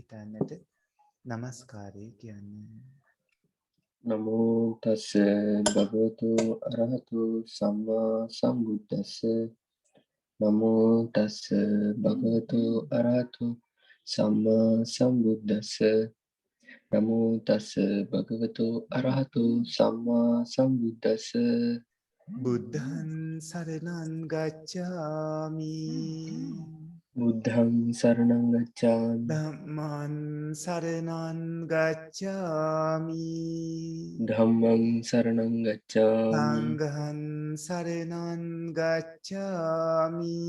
හිතන්නට නමස්කාරය කියන්නේ. නමෝ තස්ස භගවතු අරහතු සම්මා සම්බුද්දස්ස. නමෝ තස්ස භගවතු අරහතු සම්මා සම්බුද්දස්ස. නමෝ තස්ස භගවතු අරහතු සම්මා සම්බුද්දස්ස. බුද්ධං සරණං ගච්ඡාමි. බුද්ධං සරණං ගච්ඡාමි. ධම්මං සරණං ගච්ඡාමි. ධම්මං සරණං ගච්ඡාමි. සංඝං සරණං ගච්ඡාමි.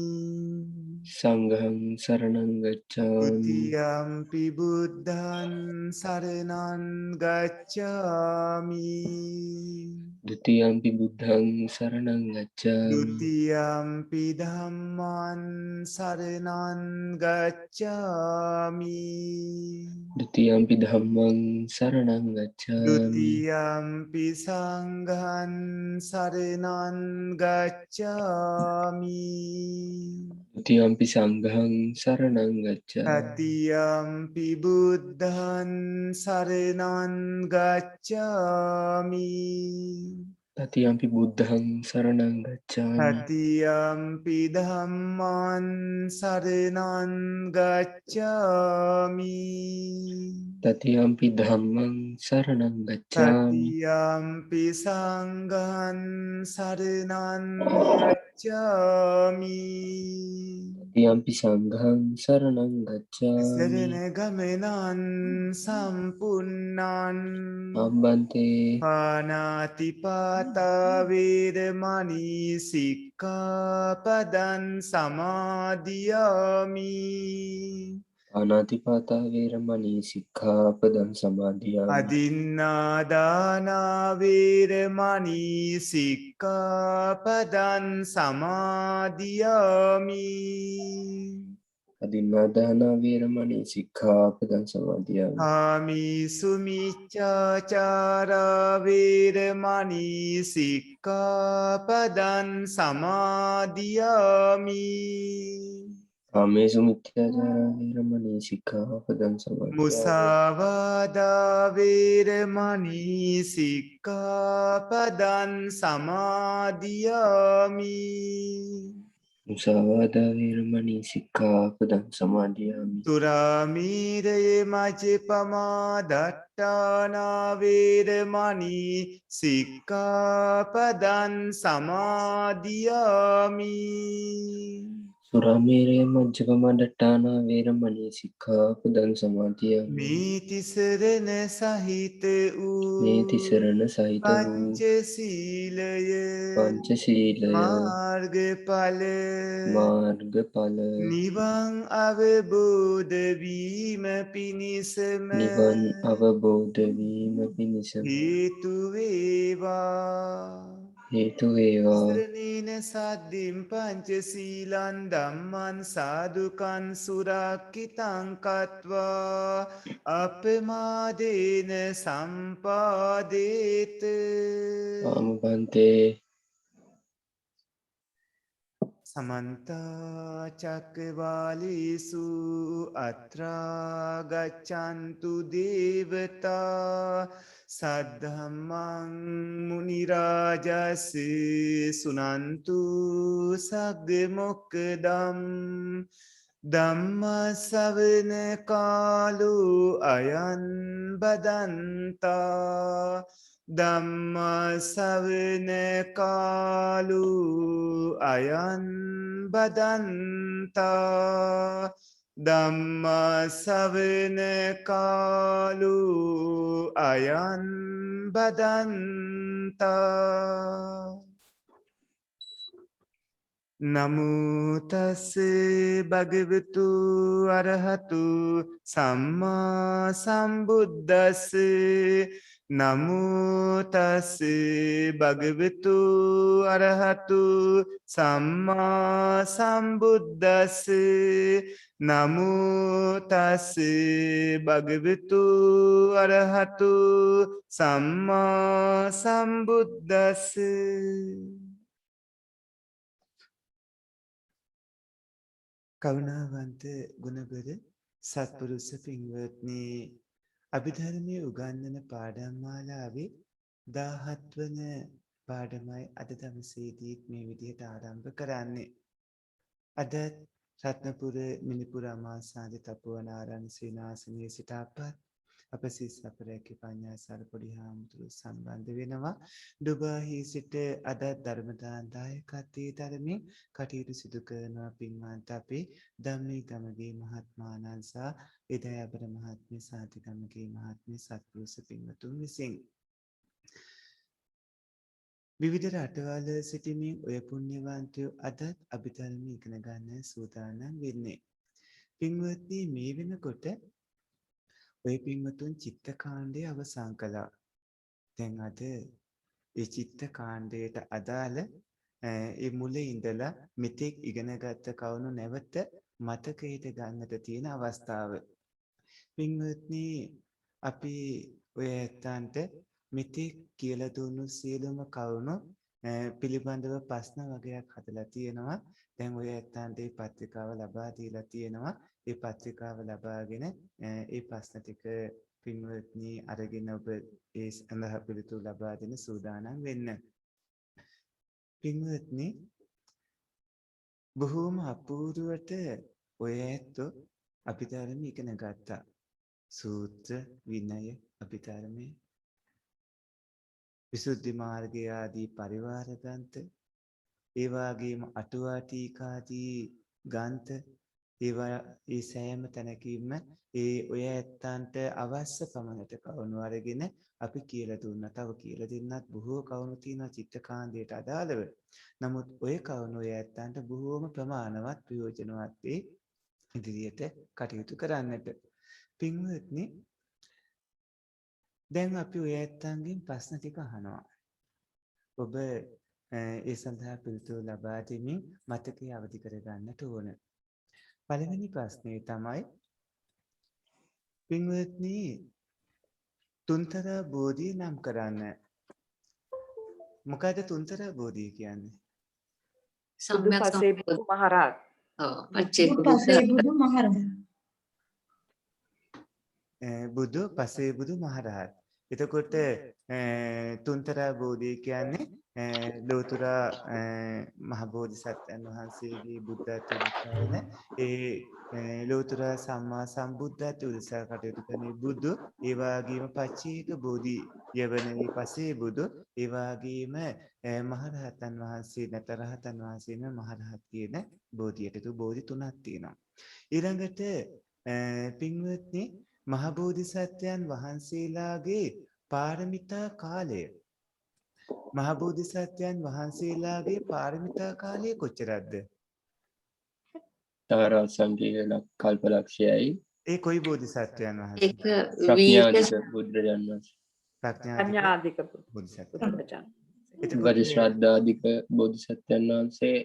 සංඝං සරණං ගච්ඡාමි. ဒ ුතියම්පි බුද්ධං සරණං ගච්ඡාමි. ဒ ුතියම්පි බුද්ධං සරණං ගච්ඡාමි. ဒ ුතියම්පි ධම්මං සරණං ගච්ඡාමි. ဒ ුතියම්පි ධම්මං සරණං ගච්ඡාමි. ဒ ුතියම්පි සංඝං සරණං ගච්ඡාමි. ဒ ුතියම්පි සංඝං සරණං ගච්ඡාමි. තතියම්පි බුද්ධං සරණං ගච්ඡාමි. තතියම්පි බුද්ධං සරණං ගච්ඡාමි. තතියම්පි ධම්මං සරණං ගච්ඡාමි. තතියම්පි ධම්මං සරණං ගච්ඡාමි. තතියම්පි සංඝං සරණං ගච්ඡාමි. තතියම්පි සංඝං සරණං ගච්ඡාමි. සරණ ගමනං සම්පුන්නං අම්බන්තේ පානාතිපාතා වේරමණී සික්ඛාපදං සමාදියාමි. පාණාතිපාතා වේරමණී සික්ඛාපදං සමාදියාමි. අදින්නාදාන වේරමණී සික්ඛාපදං සමාදියාමි. අදින්නාදාන වේරමණී සික්ඛාපදං සමාදියාමි. ආමිසු මිච්ඡාචාරා වේරමණී සික්ඛාපදං සමාදියාමි. කාමේසු මිච්ඡාචාරා වේරමණී සික්ඛාපදං සමාදියාමි. මුසාවාදා වේරමණී සික්ඛාපදං සමාදියාමි. මුසාවාදා වේරමණී සික්ඛාපදං සමාදියාමි. සුරාමීරය මජ්ජපමා දට්ඨානා වේරමණී සික්ඛාපදං සමාදියාමි. සුරාමේරය මජ්ජපමඩට්ඨානා වේරමණී සික්ඛාපදං සමාදියාමි. මේ තිසරණ සහිත වූ මේ තිසරණ සහිත වූ පංචශීලය පංචශීලය මාර්ගඵල මාර්ගඵල නිවන් අවබෝධ වීම පිණිසම නිවන් අවබෝධ වීම පිණිසම හේතු වේවා. හේතු වේවා. සරණේන සද්දින් පංචශීලං ධම්මං සාදුකං සුරක්ඛිතං කତ୍වා අපමාදේන සම්පාදේත. ආමබන්තේ සමන්ත චක්කවාලේසු අත්‍රා ගච්ඡන්තු දේවතා සද්ධම්මං මුනි රාජස් සුනන්තු සග්ග මොක්ඛදම් ධම්ම ශ්‍රවණ කාලෝ අයං බදන්තා ධම්ම ශ්‍රවණ කාලෝ අයං බදන්තා ධම්ම ශ්‍රවණ කාලෝ අයං බදන්තා. නමෝ තස් භගවතු අරහතු සම්මා සම්බුද්දස්ස. නමෝ තස් භගවතු අරහතු සම්මා සම්බුද්දස්ස. නමෝ තස් භගවතු අරහතු සම්මා සම්බුද්දස්ස. කරුණාවන්ත ගුණබර සත්පුරුෂ පින්වත්නි අභිධර්මයේ උගන්වන පාඩම් මාලාවේ 17 වන පාඩමයි අද දවසේදී මේ විදිහට ආරම්භ කරන්නේ. අද රත්නපුර මිනිපුර අමාසාන්ති තපුවනාරාම සේනාසනයේ සිට අප සිස් අපරැකි පඤ්ඤාසාර පොඩි හාමුදුරුවෝ සම්බන්ධ වෙනවා. ඩුබායි සිට අද ධර්ම දායකත්වයේ ධර්මයෙන් කටයුතු සිදු කරන පින්වන්ත අපේ ධම්මී ගමගේ මහත්මාණන් සහ එදයබර මහත්මිය සාති ගමගේ මහත්මිය සත්පුරුෂ පින්වතුන් විසින් විවිධ රටවල සිටිමින් ඔය පුණ්‍යවන්තයෝ අදත් අභිධර්ම ඉගෙන ගන්න සූදානම් වෙන්නේ. පින්වත්නි මේ වෙනකොට ඔය පින්වතුන් චිත්ත කාණ්ඩය අවසන් කළා. දැන් අද ඒ චිත්ත කාණ්ඩයට අදාළ ඒ මුල ඉඳලා මෙතෙක් ඉගෙනගත්ත කවුණු නැවත මතකයට ගන්නට තියෙන අවස්ථාව. පින්වත්නි අපි ඔය ඇත්තන්ට මෙතෙක් කියලා දුන්නු සියලුම කරුණු පිළිබඳව ප්‍රශ්න වගේක් හදලා තියෙනවා. දැන් ඔය ඇත්තන්ට මේ පත්‍රිකාව ලබා දීලා තියෙනවා. ඒ පත්‍රිකාව ලබාගෙන ඒ ප්‍රශ්න ටික පින්වත්නි අරගෙන ඔබ ඒ සඳහා පිළිතුරු ලබා දෙන්න සූදානම් වෙන්න. පින්වත්නි බොහෝම අපූර්වට ඔය ඇත්තෝ අභිධර්ම ඉගෙන ගත්තා. සූත්‍ර විනය අභිධර්මයේ විසුද්ධි මාර්ගය ආදී පරිවාර ග්‍රන්ථ ඒ වගේම අටුවා ටීකාදී ග්‍රන්ථ ඒවා ඒ සෑම තැනකින්ම ඒ ඔය ඇත්තන්ට අවශ්‍ය පමණට කවුණු අරගෙන අපි කියලා දුන්නා. තව කියලා දෙන්නත් බොහෝ කවුණු තියෙනවා චිත්තකාන්දයට අදාළව. නමුත් ඔය කවුණු ඔය ඇත්තන්ට බොහෝම ප්‍රමාණවත් ප්‍රයෝජනවත් වේ ඉදිරියට කටයුතු කරන්නට. පින්වත්නි දැන් අපි ඔය ඇත්තන්ගෙන් ප්‍රශ්න ටික අහනවා. ඔබ ඒ සඳහා පිළිතුරු ලබා දෙමින් මතකයේ අවදි කර ගන්නට ඕන. පළවෙනි ප්‍රශ්නේ තමයි පින්වත්නි තුන්තර බෝධිය නම් කරන්න. මොකද තුන්තර බෝධිය කියන්නේ? සම්්‍යක් පසේ බුදු මහරහත්. පච්චේ පසේ බුදු මහරහත්. බුදු පසේ බුදු මහරහත්. එතකොට තුන්තර බෝධිය කියන්නේ ලෝතර මහ බෝධිසත්වයන් වහන්සේගේ බුද්ධත්වයට කරන ඒ ලෝතර සම්මා සම්බුද්ධත්වයට උදෙසා කටයුතු කරන බුදු, ඒ වගේම පච්චේක බෝධි යවන පසේ බුදු, ඒ වගේම මහරහතන් වහන්සේ නැතරහතන් වහන්සේන මහරහත් කියන බෝධියට බෝධි තුනක් තියෙනවා. ඊළඟට පින්වත්නි මහ බෝධිසත්වයන් වහන්සේලාගේ පාරමිතා කාලය මහ බෝධිසත්වයන් වහන්සේලාගේ පාරමිතා කාලය කොච්චරක්ද? තාරා සංකේය කල්පලක්ෂයයි. ඒ කොයි බෝධිසත්වයන් වහන්සේ? ඒක ප්‍රඥාධික බුදුරජාණන් වහන්සේ. ප්‍රඥාධික බෝධිසත්වයන්. වරිශ්‍රාද්ධාධික බෝධිසත්වයන් වහන්සේ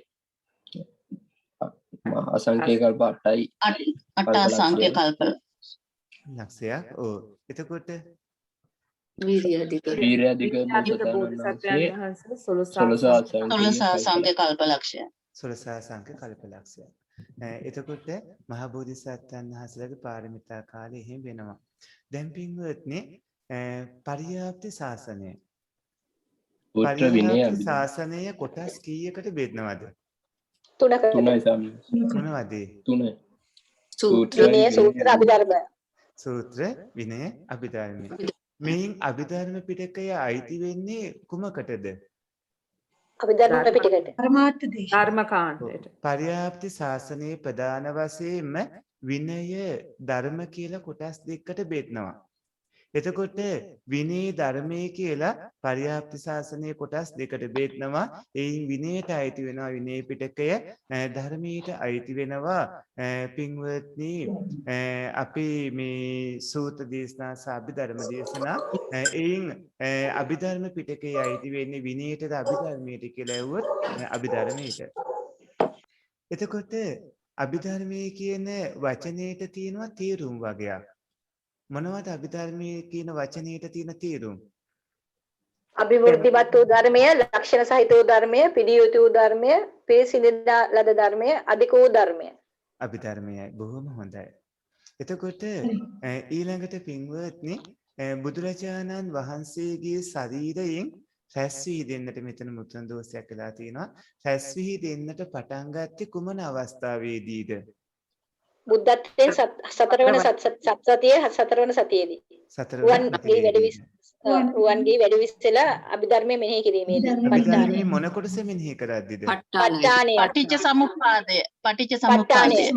අසංකේය කල්ප 8යි. අට අසංඛ්‍ය කල්ප ලක්ෂයක්. ඔව්. එතකොට වීර්යාධික වීර්යාධික බෝධිසත්වයන් වහන්සේ 16 අසංඛ්‍ය කල්පලක්ෂය. 16 සංඛ්‍ය කල්පලක්ෂය. එතකොට මහ බෝධිසත්වයන් වහන්සේලාගේ පාරමිතා කාලය එහෙම වෙනවා. දැන් පින්වත්නි පරියාප්ති ශාසනය. පුත්‍ර විනය පරියාප්ති ශාසනය කොටස් කීයකට බෙදනවද? තුනයි සාමි. මොනවද? තුනයි. සූත්‍ර විනය සූත්‍ර අභිධර්ම. සූත්‍ර විනය අභිධර්ම. මෙයින් අභිධර්ම පිටකය අයිති වෙන්නේ කුමකටද? අභිධර්ම පිටකට. පරමාර්ථ දේශ. ධර්මකාණ්ඩයට. පරියාප්ති ශාසනයේ ප්‍රධාන වශයෙන්ම විනය ධර්ම කියලා කොටස් දෙකකට බෙදනවා. එතකොට විනය ධර්මයේ කියලා පරියාප්ති ශාසනයේ කොටස් දෙකට බෙදනවා. එයින් විනයට අයිති වෙනවා විනය පිටකය, ධර්මයට අයිති වෙනවා පින්වත්නි අපි මේ සූත්‍ර දේශනා සහ අභිධර්ම දේශනා. එයින් අභිධර්ම පිටකයේ අයිති වෙන්නේ විනයටද අභිධර්මයට කියලා ඇහුවොත් අභිධර්මයට. එතකොට අභිධර්මයේ කියන වචනයේට තියෙනවා තේරුම් වගයක්. මොනවද අභිධර්මයේ කියන වචනයට තියෙන තේරුම්? අභිවෘද්ධිමත් වූ ධර්මය, ලක්ෂණ සහිත වූ ධර්මය, පිළියුතු වූ ධර්මය, පිළිසිඳා ලද ධර්මය, අධික වූ ධර්මය. අභිධර්මයයි. බොහොම හොඳයි. එතකොට ඊළඟට පින්වත්නි බුදුරජාණන් වහන්සේගේ ශරීරයෙන් රැස් වී දෙන්නට මෙතන මුත්‍රා දෝෂයක් වෙලා තියෙනවා. රැස් වී දෙන්නට පටන් ගත්තේ කුමන අවස්ථාවේදීද? බුද්ධත්වයෙන් සතරවන සතරවන සතියේදී. රුවන්ගේ වැඩි විස්සලා අභිධර්මයේ මෙනෙහි කිරීමේදී. අභිධර්මයේ මොන කොටස මෙනෙහි කරද්දිද? පටිච්ච සමුප්පාදය. පටිච්ච සමුප්පාදය.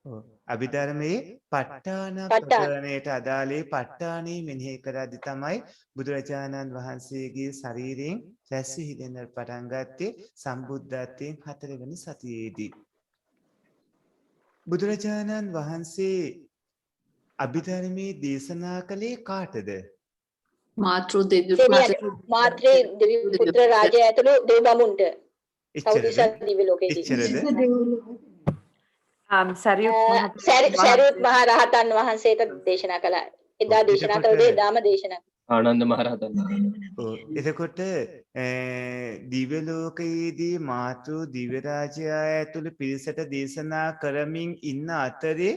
ඔව්. අභිධර්මයේ ප ဋ ාණ ප්‍රකරණයට අදාළේ ප ဋ ාණේ මෙනෙහි කරද්දි තමයි බුදුරජාණන් වහන්සේගේ ශරීරයෙන් රැස් වී දෙන්න පටන් ගත්තේ සම්බුද්ධත්වයෙන් 4 වෙනි සතියේදී. බුදුරජාණන් වහන්සේ අභිධර්මයේ දේශනා කළේ කාටද? මාතෘ දෙවි මාත්‍රේ දෙවි පුත්‍ර රාජයා ඇතුළු දෙව් බමුණුන්ට. එච්චරද? සෞදිසා දිව්‍ය ලෝකයේදී. සරියුත් මහ රහතන් වහන්සේට දේශනා කළා. එදා දේශනා කළ දේ දාම දේශනා. ආනන්ද මහරහතන්. ඔව්. එතකොට දිව්‍ය ලෝකයේදී මාතෘ දිව්‍ය රාජයා ඇතුළු පිරිසට දේශනා කරමින් ඉන්න අතරේ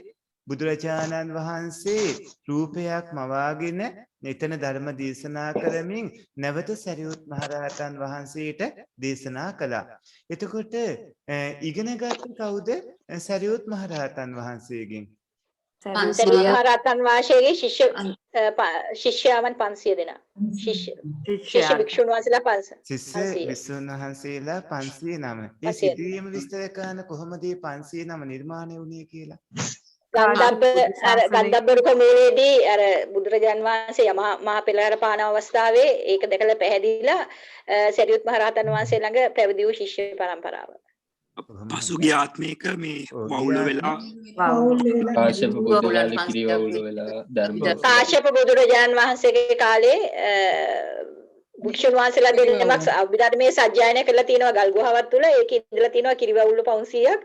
බුදුරජාණන් වහන්සේ රූපයක් මවාගෙන එතන ධර්ම දේශනා කරමින් නැවත සරියුත් මහරහතන් වහන්සේට දේශනා කළා. එතකොට ඉගෙන ගත්තේ කවුද? සරියුත් මහරහතන් වහන්සේගෙන්. සරියුත් මහරහතන් වහන්සේගේ ශිෂ්‍යයන් 500 දෙනා. ශිෂ්‍ය භික්ෂුන් වහන්සේලා 500. ශිෂ්‍ය භික්ෂුන් වහන්සේලා 509. මේ සිදුවීම විස්තර කරන කොහොමද මේ 509 නිර්මාණය වුණේ කියලා? ගන්ධබ්බ රුක මූලයේදී අර බුදුරජාන් වහන්සේ මහා පෙළහර පාන අවස්ථාවේ ඒක දැකලා පැහැදිලා සරියුත් මහ රහතන් වහන්සේ ළඟ පැවිදි වූ ශිෂ්‍ය පරම්පරාව. පසුගිය ආත්මයක මේ වවුල වෙලා කාශ්‍යප බුදුරජාණන් කිරි වවුල වෙලා ධර්ම කාශ්‍යප බුදුරජාන් වහන්සේගේ කාලේ භික්ෂුන් වහන්සේලා දෙනමක් අභිධර්මයේ සජ්ජායනය කරලා තියෙනවා ගල් ගුහාවක් තුල. ඒකේ ඉඳලා තියෙනවා කිරි වවුල 500ක්.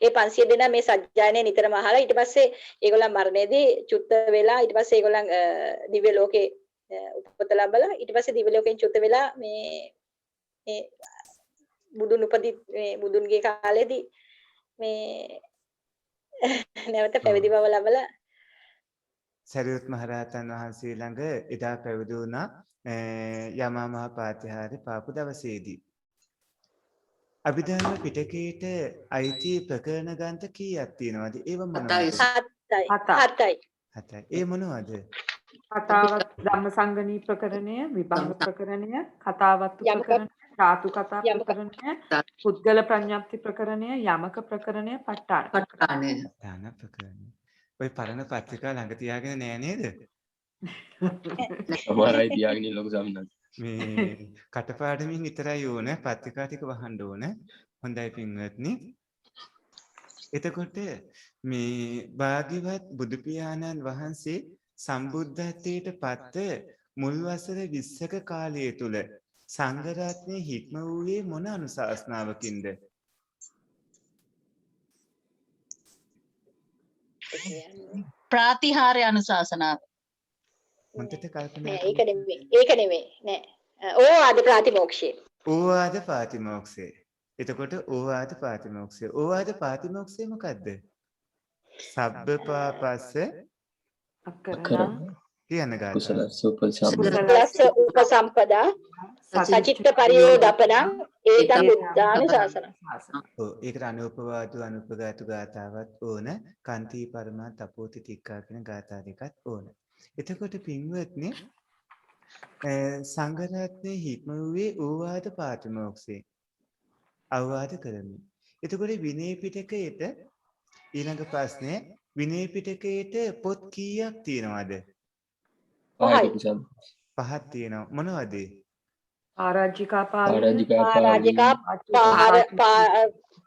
ඒ 500 දෙනා මේ සජ්ජායනය නිතරම අහලා ඊට පස්සේ ඒගොල්ලන් මරණයේදී චුත්ත වෙලා ඊට පස්සේ ඒගොල්ලන් දිව්‍ය ලෝකේ උපත ලැබලා ඊට පස්සේ දිව්‍ය ලෝකෙන් චුත්ත වෙලා මේ බුදුන් උපදි මේ බුදුන්ගේ කාලේදී මේ නැවත පැවිදි බව ලැබලා සරියුත් මහ රහතන් වහන්සේ ළඟ එදා පැවිදි වුණා යමා මහ පාතිහාරේ පාපු දවසේදී. අභිධර්ම පිටකයේට අයිති ප්‍රකරණ ග්‍රන්ථ කීයක් තියෙනවද? ඒව මොනවද? 7යි. ඒ මොනවද? කතාවත් ධම්මසංගණී ප්‍රකරණය, විභංග ප්‍රකරණය, කතාවත් ප්‍රකරණය, ධාතු කතා ප්‍රකරණය, පුද්ගල ප්‍රඥප්ති ප්‍රකරණය, යමක ප්‍රකරණය, ප ဋ ාණ ප්‍රකරණය. ඔය පරණ පත්‍රිකා ළඟ තියාගෙන නෑ නේද? සමහරයි තියාගෙන ලොකු සම්මත. මේ කටපාඩමින් විතරයි ඕන පත්‍රිකා ටික වහන්න ඕන. හොඳයි පින්වත්නි. එතකොට මේ භාග්‍යවත් බුදු පියාණන් වහන්සේ සම්බුද්ධත්වයට පත් මුල් වසර 20ක කාලය තුල සංඝ රත්නයේ හික්ම වූයේ මොන අනුශාසනාවකින්ද? ප්‍රාතිහාර්ය අනුශාසනාව. හොඳට කල්පනා ඒක නෙමෙයි නෑ. ඕවාද ප්‍රාතිමෝක්ෂය. ඕවාද ප්‍රාතිමෝක්ෂය. එතකොට ඕවාද ප්‍රාතිමෝක්ෂය. ඕවාද ප්‍රාතිමෝක්ෂය මොකද්ද? සබ්බපාපස්ස අකරණ කියන ගාථාව. කුසලස්ස උපසම්පදා සචිත්ත පරියෝදපන ඒතං බුද්ධානුශාසන. ඔව් ඒකට අනුපවාද අනුපගාතු ගාථාවක් ඕන. කාන්ති පරමා තපෝති තික්කා කියන ගාථා දෙකක් ඕන. එතකොට පින්වත්නි සංඝ රත්නයේ හික්ම වූයේ ඕවාද පාතිමෝක්ෂේ අවවාද කරමි. එතකොට විනය පිටකයේට ඊළඟ ප්‍රශ්නේ විනය පිටකයේට පොත් කීයක් තියෙනවද? 5ක් තියෙනවා. මොනවද? ආරාජිකා පාලි, ආරාජිකා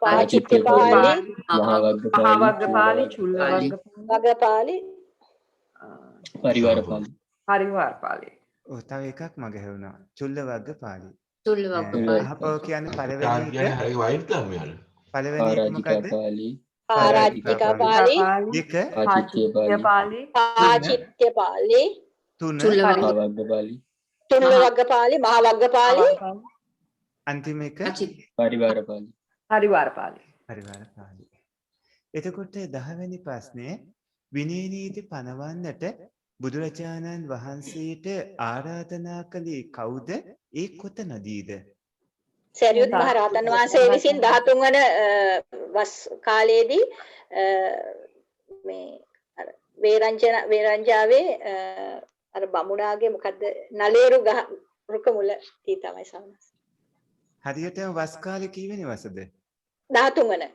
පාචිත්‍ය පාලි, මහා වග්ග පාලි, චුල්ල වග්ග පාලි, පරිවාර පාලි. පරිවාර පාලි. ඔව් තව එකක් මග හැවුණා. චුල්ල වග්ග පාලි. චුල්ල වග්ග පාලි. අහපව කියන්නේ පළවෙනි එක. හරි වයිට් තමයි අර. පළවෙනි එක මොකද්ද? පාලි. ආරාජිකා පාලි, දෙක පාචිත්‍ය පාලි. පාචිත්‍ය පාලි, තුන මහා වග්ග පාලි. චුල්ල වග්ග පාලි, මහා වග්ග පාලි, අන්තිම එක පරිවාර පාලි. පරිවාර පාලි. පරිවාර පාලි. එතකොට 10 වෙනි ප්‍රශ්නේ විනය නීති පනවන්නට බුදුරජාණන් වහන්සේට ආරාධනා කළේ කවුද? ඒ කොතනදීද? සරියුත් මහ රහතන් වහන්සේ විසින් 13 වන වස් කාලයේදී මේ අර වේරංජාවේ අර බමුණාගේ මොකද්ද නලේරු ගහ රුක මුල තී තමයි සවනස්. හරියටම වස් කාලේ කීවෙනි වසද? 13 වන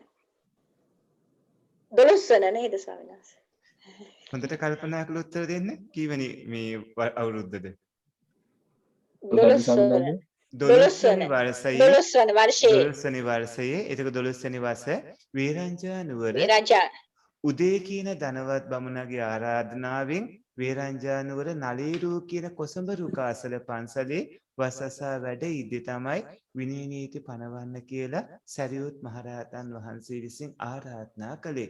12 වන නේද සවනස්? හොඳට කල්පනා කරලා උත්තර දෙන්න. කීවෙනි මේ අවුරුද්දද? 12 වන 12 වෙනි වර්ෂයේ 12 වන වර්ෂයේ 12 වෙනි වර්ෂයේ එතකොට 12 වෙනි වස වේරංජා නුවර වේරංජා උදේ කියන ධනවත් බමුණගේ ආරාධනාවෙන් වේරංජා නුවර නලීරු කියන කොසඹ රුකාසල පන්සලේ වසසා වැඩ ඉදි තමයි විනය නීති පනවන්න කියලා සරියුත් මහරහතන් වහන්සේ විසින් ආරාධනා කළේ.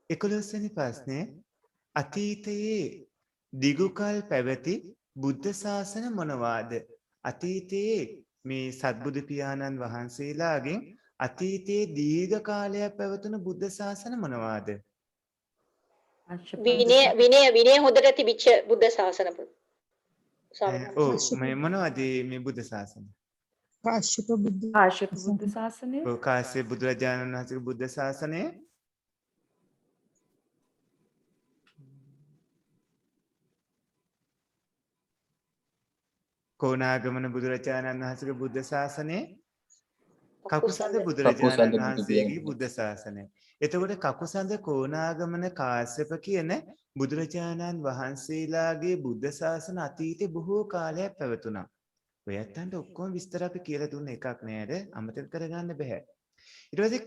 11 වෙනි ප්‍රශ්නේ අතීතයේ දිගුකල් පැවති බුද්ධ ශාසන මොනවාද? අතීතයේ මේ සත්බුදු පියාණන් වහන්සේලාගෙන් අතීතයේ දීර්ඝ කාලයක් පැවතුණු බුද්ධ ශාසන මොනවාද? විනය හොඳට තිබිච්ච බුද්ධ ශාසන මේ මොනවද මේ බුද්ධ ශාසන? කාශ්‍යප බුද්ධ ශාසනය. කාශ්‍යප බුදුරජාණන් වහන්සේගේ බුද්ධ ශාසනය. කොණාගමන බුදුරජාණන් වහන්සේගේ බුද්ධ ශාසනය. කකුසඳ බුදුරජාණන් වහන්සේගේ බුද්ධ ශාසනය. එතකොට කකුසඳ කොණාගමන කාශ්‍යප කියන බුදුරජාණන් වහන්සේලාගේ බුද්ධ ශාසන අතීතේ බොහෝ කාලයක් පැවතුණා. ඔයයන්ට ඔක්කොම විස්තර අපි කියලා දුන්න එකක් නේද? අමතක කරගන්න බෑ. ඊට පස්සේ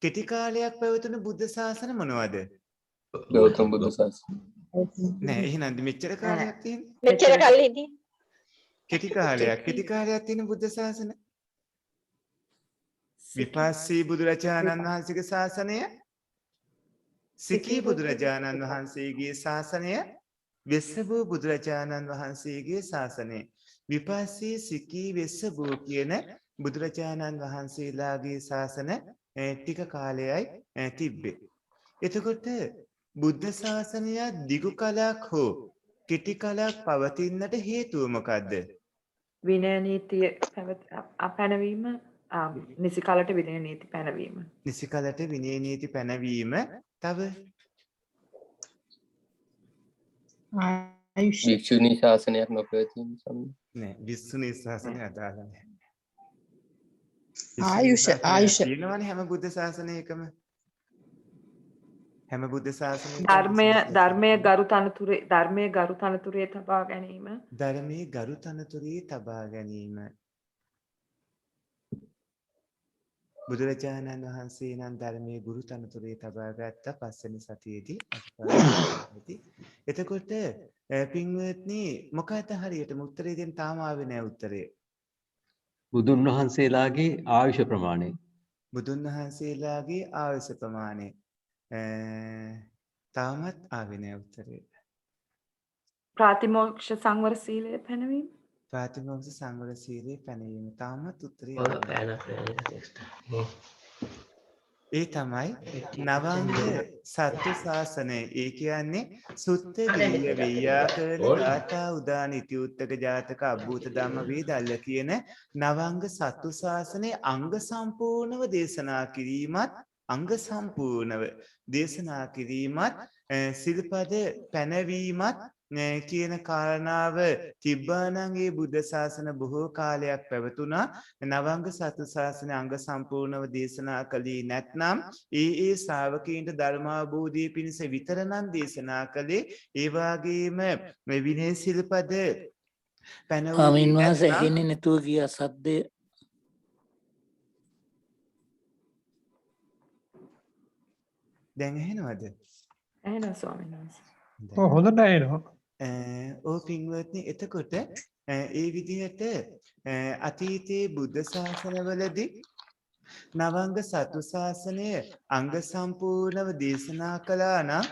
කෙටි කාලයක් පැවතුණු බුද්ධ ශාසන මොනවද? ගෞතම බුදු සාසන. නෑ එහෙනම් මෙච්චර කාලයක් තියෙන්නේ. මෙච්චර කල්ලිදී කෙටි කාලයක් තියෙන බුද්ධ ශාසන. විපස්සී බුදුරජාණන් වහන්සේගේ ශාසනය, සිකී බුදුරජාණන් වහන්සේගේ ශාසනය, වෙස්සබෝ බුදුරජාණන් වහන්සේගේ ශාසනය. විපස්සී සිකී වෙස්සබෝ කියන බුදුරජාණන් වහන්සේලාගේ ශාසන ටික කාලයයි තිබ්බේ. එතකොට බුද්ධ ශාසනය දිගු කලක් හෝ කෙටි කලක් පවතින්නට හේතුව මොකද්ද? විනය නීතිය පැනවීම, නිසි කාලට විනය නීති පැනවීම. නිසි කලට විනය නීති පැනවීම. තව භික්ෂුණී ශාසනයක් නොපැවතීම සම්බන්ධ. නෑ විසුණී ශාසනය අදාළ නෑ. ආයුෂ තියෙනවනේ හැම බුද්ධ ශාසනයකම. හැම බුද්ධ ශාසනයකම ධර්මයේ ගරු තනතුරේ තබා ගැනීම. ධර්මයේ ගරු තනතුරේ තබා ගැනීම. බුදුරජාණන් වහන්සේ නම් ධර්මයේ ගුරු තනතුරේ තබා ගත්ත පස්වෙනි සතියේදී. එතකොට පින්වත්නි මොකක්ද හරියටම උත්තරේ දෙන්න තාම ආවේ නැහැ උත්තරේ. බුදුන් වහන්සේලාගේ ආයුෂ ප්‍රමාණය. බුදුන් වහන්සේලාගේ ආයුෂ ප්‍රමාණය. තාමත් ආවේ නැහැ උත්තරේ. ප්‍රාතිමෝක්ෂ සංවර සීලය පැනවීම. ප්‍රාතිමෝක්ෂ සංවර සීලය පැනවීම තාමත් උත්තරේ. ඒ තමයි නවංග සත්‍ය ශාසනය. ඒ කියන්නේ සුත්ත විරිය ව්‍යාකරණ ගාථා උදාන ඉති උත්තක ජාතක අභූත ධම්ම වේදල්ල කියන නවංග සත්තු ශාසනයේ අංග සම්පූර්ණව දේශනා කිරීමත් සිල්පද පැනවීමත් කියන කාරණාව තිබ්බානම් ඒ බුද්ධ ශාසන බොහෝ කාලයක් පැවතුණා. නවංග සත්තු ශාසනය අංග සම්පූර්ණව දේශනා කළේ නැත්නම් ඒ ශ්‍රාවකීන්ට ධර්මාභෝධය පිණිස විතරනම් දේශනා කළේ. ඒ වගේම විනය සිල්පද පැනවීම ඇහෙන්නේ නැතුව ගිය සද්දය. දැන් ඇහෙනවද? ඇහෙනවා ස්වාමීන් වහන්සේ. හොඳට ඇහෙනවා. ඕ පින්වත්නි එතකොට ඒ විදිහට අතීතයේ බුද්ධ ශාසනවලදී නවංග සතු ශාසනය අංග සම්පූර්ණව දේශනා කළා නම්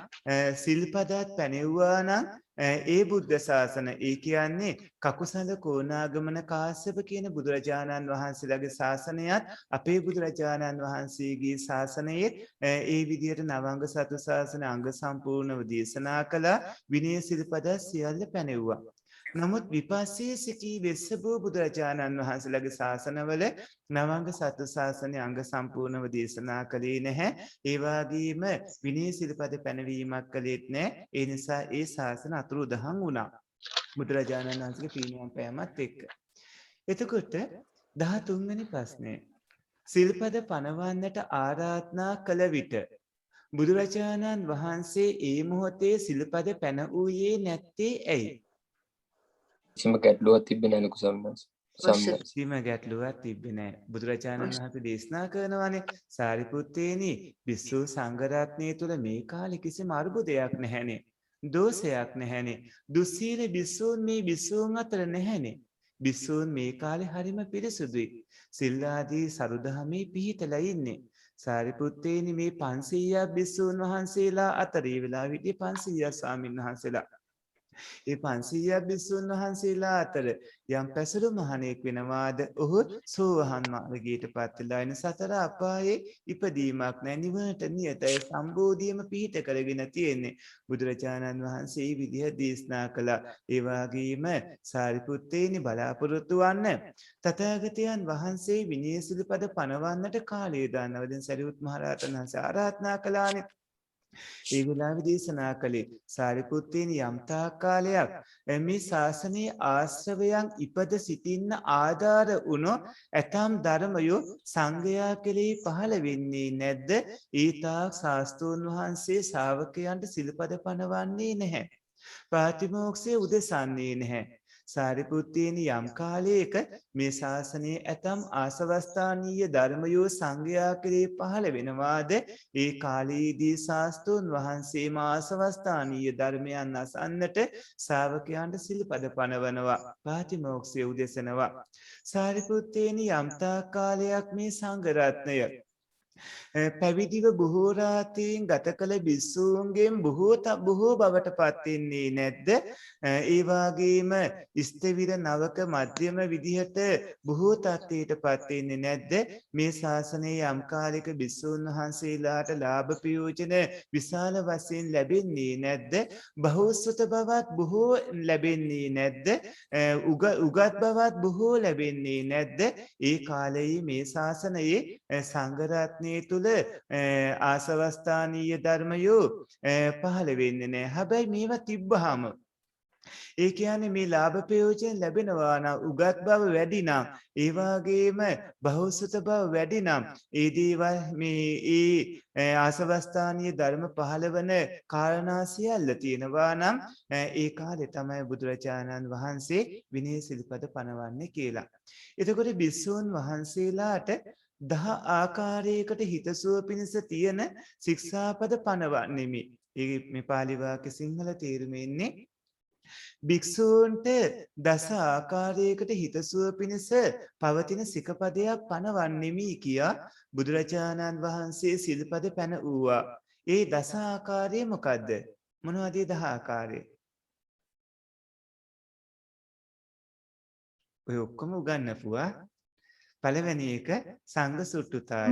සිල්පදත් පැනෙව්වා නම් ඒ බුද්ධ ශාසන ඒ කියන්නේ කකුසඳ කෝණාගමන කාශ්‍යප කියන බුදුරජාණන් වහන්සේලාගේ ශාසනයත් අපේ බුදුරජාණන් වහන්සේගේ ශාසනයේ ඒ විදිහට නවංග සතු ශාසන අංග සම්පූර්ණව දේශනා කළා විනය සිල්පද සියල්ල පැනෙව්වා. නමුත් විපස්සී සිටි වෙස්සබෝ බුදුරජාණන් වහන්සේලාගේ ශාසනවල නවංග සතු ශාසනය අංග සම්පූර්ණව දේශනා කළේ නැහැ. ඒ වගේම විනය සිල්පද පැනවීමක් කළේත් නැහැ. ඒ නිසා ඒ ශාසන අතුරුදහන් වුණා. බුදුරජාණන් වහන්සේගේ පිරිනිවන් පෑමත් එක්ක. එතකොට 13 වෙනි ප්‍රශ්නය. සිල්පද පනවන්නට ආරාධනා කළ විට බුදුරජාණන් වහන්සේ ඒ මොහොතේ සිල්පද පැනවූයේ නැත්තේ ඇයි? කිසිම ගැටලුවක් තිබෙන්නේ නැහැ ලොකු සම්මාස. කිසිම ගැටලුවක් තිබ්බේ නැහැ. බුදුරජාණන් වහන්සේ දේශනා කරනවානේ සාරිපුත්තේනි විසු සංඝරත්නයේ තුල මේ කාලේ කිසිම අරුබුදයක් නැහැනේ. දෝෂයක් නැහැනේ. දුස්සීල විසුන් මේ විසුන් අතර නැහැනේ. විසුන් මේ කාලේ හරිම පිරිසුදුයි. සිල්ලාදී සරුදහමේ පිහිටලා ඉන්නේ. සාරිපුත්තේනි මේ 500ක් විසුන් වහන්සේලා අතරේ වෙලා විදිහේ 500ක් ස්වාමීන් වහන්සේලා ඒ 500ක් භික්ෂුන් වහන්සේලා අතර යම් පැසළු මහණෙක් වෙනවාද ඔහු සෝවහන් මාර්ගයටපත් වෙලා ඉන සතර අපායේ ඉපදීමක් නැ නිවනට නියතයි සම්බෝධියම පිහිට කරගෙන තියෙන්නේ බුදුරජාණන් වහන්සේ මේ විදිහ දේශනා කළා. ඒ වගේම සාරිපුත්තේනි බලාපොරොත්තු වන්න තථාගතයන් වහන්සේ විනය සිල්පද පනවන්නට කාලය දානවා. දැන් සරියුත් මහ රහතන් වහන්සේ ආරාධනා කළානේ. ඒ වෙලාවේ දේශනා කළේ සාරිපුත්තේනි යම්තා කාලයක් මේ ශාසනයේ ආශ්‍රවයන් ඉපද සිටින්න ආධාර වුණෝ ඇතම් ධර්මයෝ සංඝයා කෙරෙහි පහළ වෙන්නේ නැද්ද? ඊතා ශාස්ත්‍රෝන් වහන්සේ ශ්‍රාවකයන්ට සිල්පද පනවන්නේ නැහැ. ප්‍රාතිමෝක්ෂය උදෙසන්නේ නැහැ. සාරිපුත්තේනි යම් කාලයක මේ ශාසනයේ ඇතම් ආසවස්ථානීය ධර්මයෝ සංඝයා කෙරෙහි පහළ වෙනවාද? ඒ කාලයේදී ශාස්ත්‍රෝන් වහන්සේ ආසවස්ථානීය ධර්මයන් අසන්නට ශ්‍රාවකයන්ට සිල්පද පනවනවා. ප්‍රාතිමෝක්ෂය උදෙසනවා. සාරිපුත්තේනි යම්තා කාලයක් මේ සංඝ රත්නය පැවිදිව බොහෝ රාතීන් ගත කළ භික්ෂූන්ගෙන් බොහෝ බවට පත් වෙන්නේ නැද්ද? ඒ වගේම ස්ථවිර නවක මධ්‍යම විදිහට බොහෝ තත්ත්වයට පත් වෙන්නේ නැද්ද? මේ ශාසනයේ යම් කාලයක භික්ෂූන් වහන්සේලාට ලාභ ප්‍රයෝජන විශාල වශයෙන් ලැබෙන්නේ නැද්ද? බහුසුත බවත් බොහෝ ලැබෙන්නේ නැද්ද? උගත් බවත් බොහෝ ලැබෙන්නේ නැද්ද? ඒ කාලයේ මේ ශාසනයේ සංඝ රත්නයේ තුල ආසවස්ථානීය ධර්මයෝ පහළ වෙන්නේ නැහැ. හැබැයි මේවා තිබ්බහම ඒ කියන්නේ මේ ලාභ ප්‍රයෝජන ලැබෙනවා නම් උගත් බව වැඩි නම් ඒ වගේම බහුසුත බව වැඩි නම් ඒ දේවල් මේ ආසවස්ථානීය ධර්ම පහළ වන කාරණා සියල්ල තියෙනවා නම් ඒ කාලේ තමයි බුදුරජාණන් වහන්සේ විනය සිල්පද පනවන්නේ කියලා. එතකොට භික්ෂූන් වහන්සේලාට 10 ආකාරයකට හිතසුව පිණිස තියෙන ශික්ෂාපද පනවන්නේ මේ පාලි වාක්‍ය සිංහල තේරුම එන්නේ භික්ෂූන්ට දස ආකාරයකට හිතසුව පිණිස පවතින සිකපදයක් පනවන්නෙමි කියා බුදුරජාණන් වහන්සේ සිල්පද පැන වූවා. ඒ දස ආකාරය මොකද්ද? මොනවද ඒ 10 ආකාරය? ඔය ඔක්කොම උගන්වපුවා. පළවෙනි එක සංඝ සුට්ටුතාය.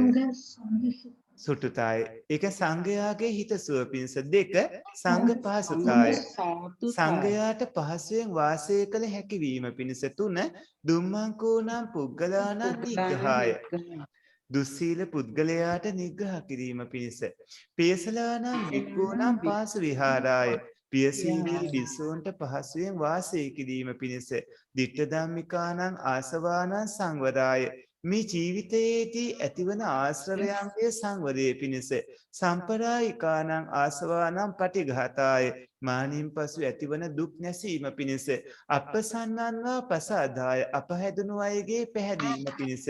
සුට්ටුතාය. ඒක සංඝයාගේ හිතසුව පිණිස. 2 සංඝ පහසුතාය. සංඝයාට පහසුවෙන් වාසය කළ හැකිවීම පිණිස. 3 දුම්මංකෝනම් පුද්ගලානම් නිග්‍රහාය. දුස්සීල පුද්ගලයාට නිග්‍රහ කිරීම පිණිස. පේසලානම් වික්කෝනම් පාසු විහාරාය. පියසීලී විසුන්ට පහසුවෙන් වාසය කිරීම පිණිස. දිට්ඨ ධම්මිකානම් ආසවානම් සංවරාය. මේ ජීවිතයේදී ඇතිවන ආශ්‍රවයන්ගේ සංවරය පිණිස. සම්පරායිකානම් ආසවානම් පටිඝාතාය. මානින් පසු ඇතිවන දුක් නැසීම පිණිස. අපසන්නන්වා පසාදාය. අපහැදුණු අයගේ පැහැදීම පිණිස.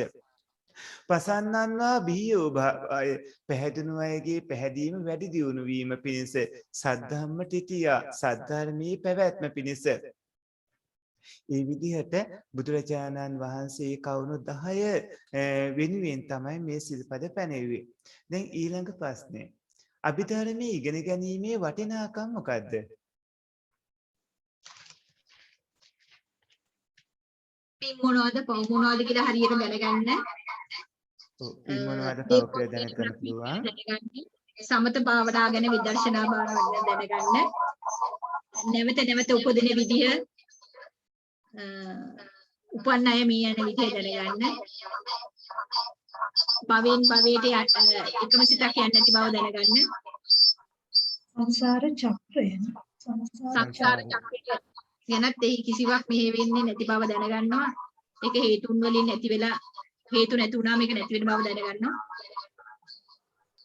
පසන්නන්වා බිහියෝ භාවය. පැහැදුණු අයගේ පැහැදීම වැඩි දියුණු වීම පිණිස. සද්ධම්ම තිතියා. සද්ධර්මයේ පැවැත්ම පිණිස. ඒ විදිහට බුදුරජාණන් වහන්සේ කවුණු 10 වෙනුවෙන් තමයි මේ සිල්පද පැනෙව්වේ. දැන් ඊළඟ ප්‍රශ්නේ. අභිධර්මයේ ඉගෙන ගැනීමේ වටිනාකම මොකද්ද? පින් මොනවද පව් මොනවද කියලා හරියට දැනගන්න. පින් මොනවද පව් කියලා දැනගන්න පුළුවන්. සමත භාවනා ගැන විදර්ශනා භාවනා ගැන දැනගන්න. නැවත නැවත උපදින විදිය උපන් අය මේ යන විදිය දැනගන්න. භවෙන් භවයට එකම සිතක් යන්නේ නැති බව දැනගන්න. සංසාර චක්‍රය ගැනත් එහි කිසිවක් මෙහෙ වෙන්නේ නැති බව දැනගන්නවා. ඒක හේතුන් වලින් නැති වෙලා හේතු නැති වුණා මේක නැති වෙන බව දැනගන්නවා.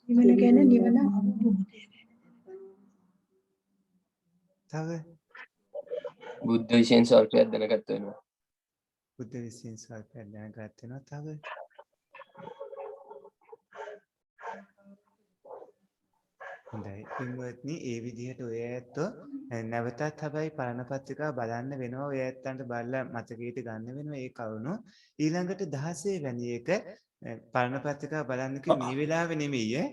නිවන ගැන නිවන අවබෝධය. තව බුද්ධ විශේෂ සල්පයක් දැනගත්ත වෙනවා. බුද්ධ විශේෂ සල්පයක් දැනගත්ත වෙනවා. තව හොඳයි. පින්වත්නි, ඒ විදිහට ඔය ඇත්තෝ නැවතත් හැබැයි පරණ පත්‍රිකා බලන්න වෙනවා. ඔය ඇත්තන්ට බලලා මතකයට ගන්න වෙනවා ඒ කරුණු. ඊළඟට 16 වැනි එක පරණ පත්‍රිකා බලන්න කිව්ව මේ වෙලාවේ නෙමෙයි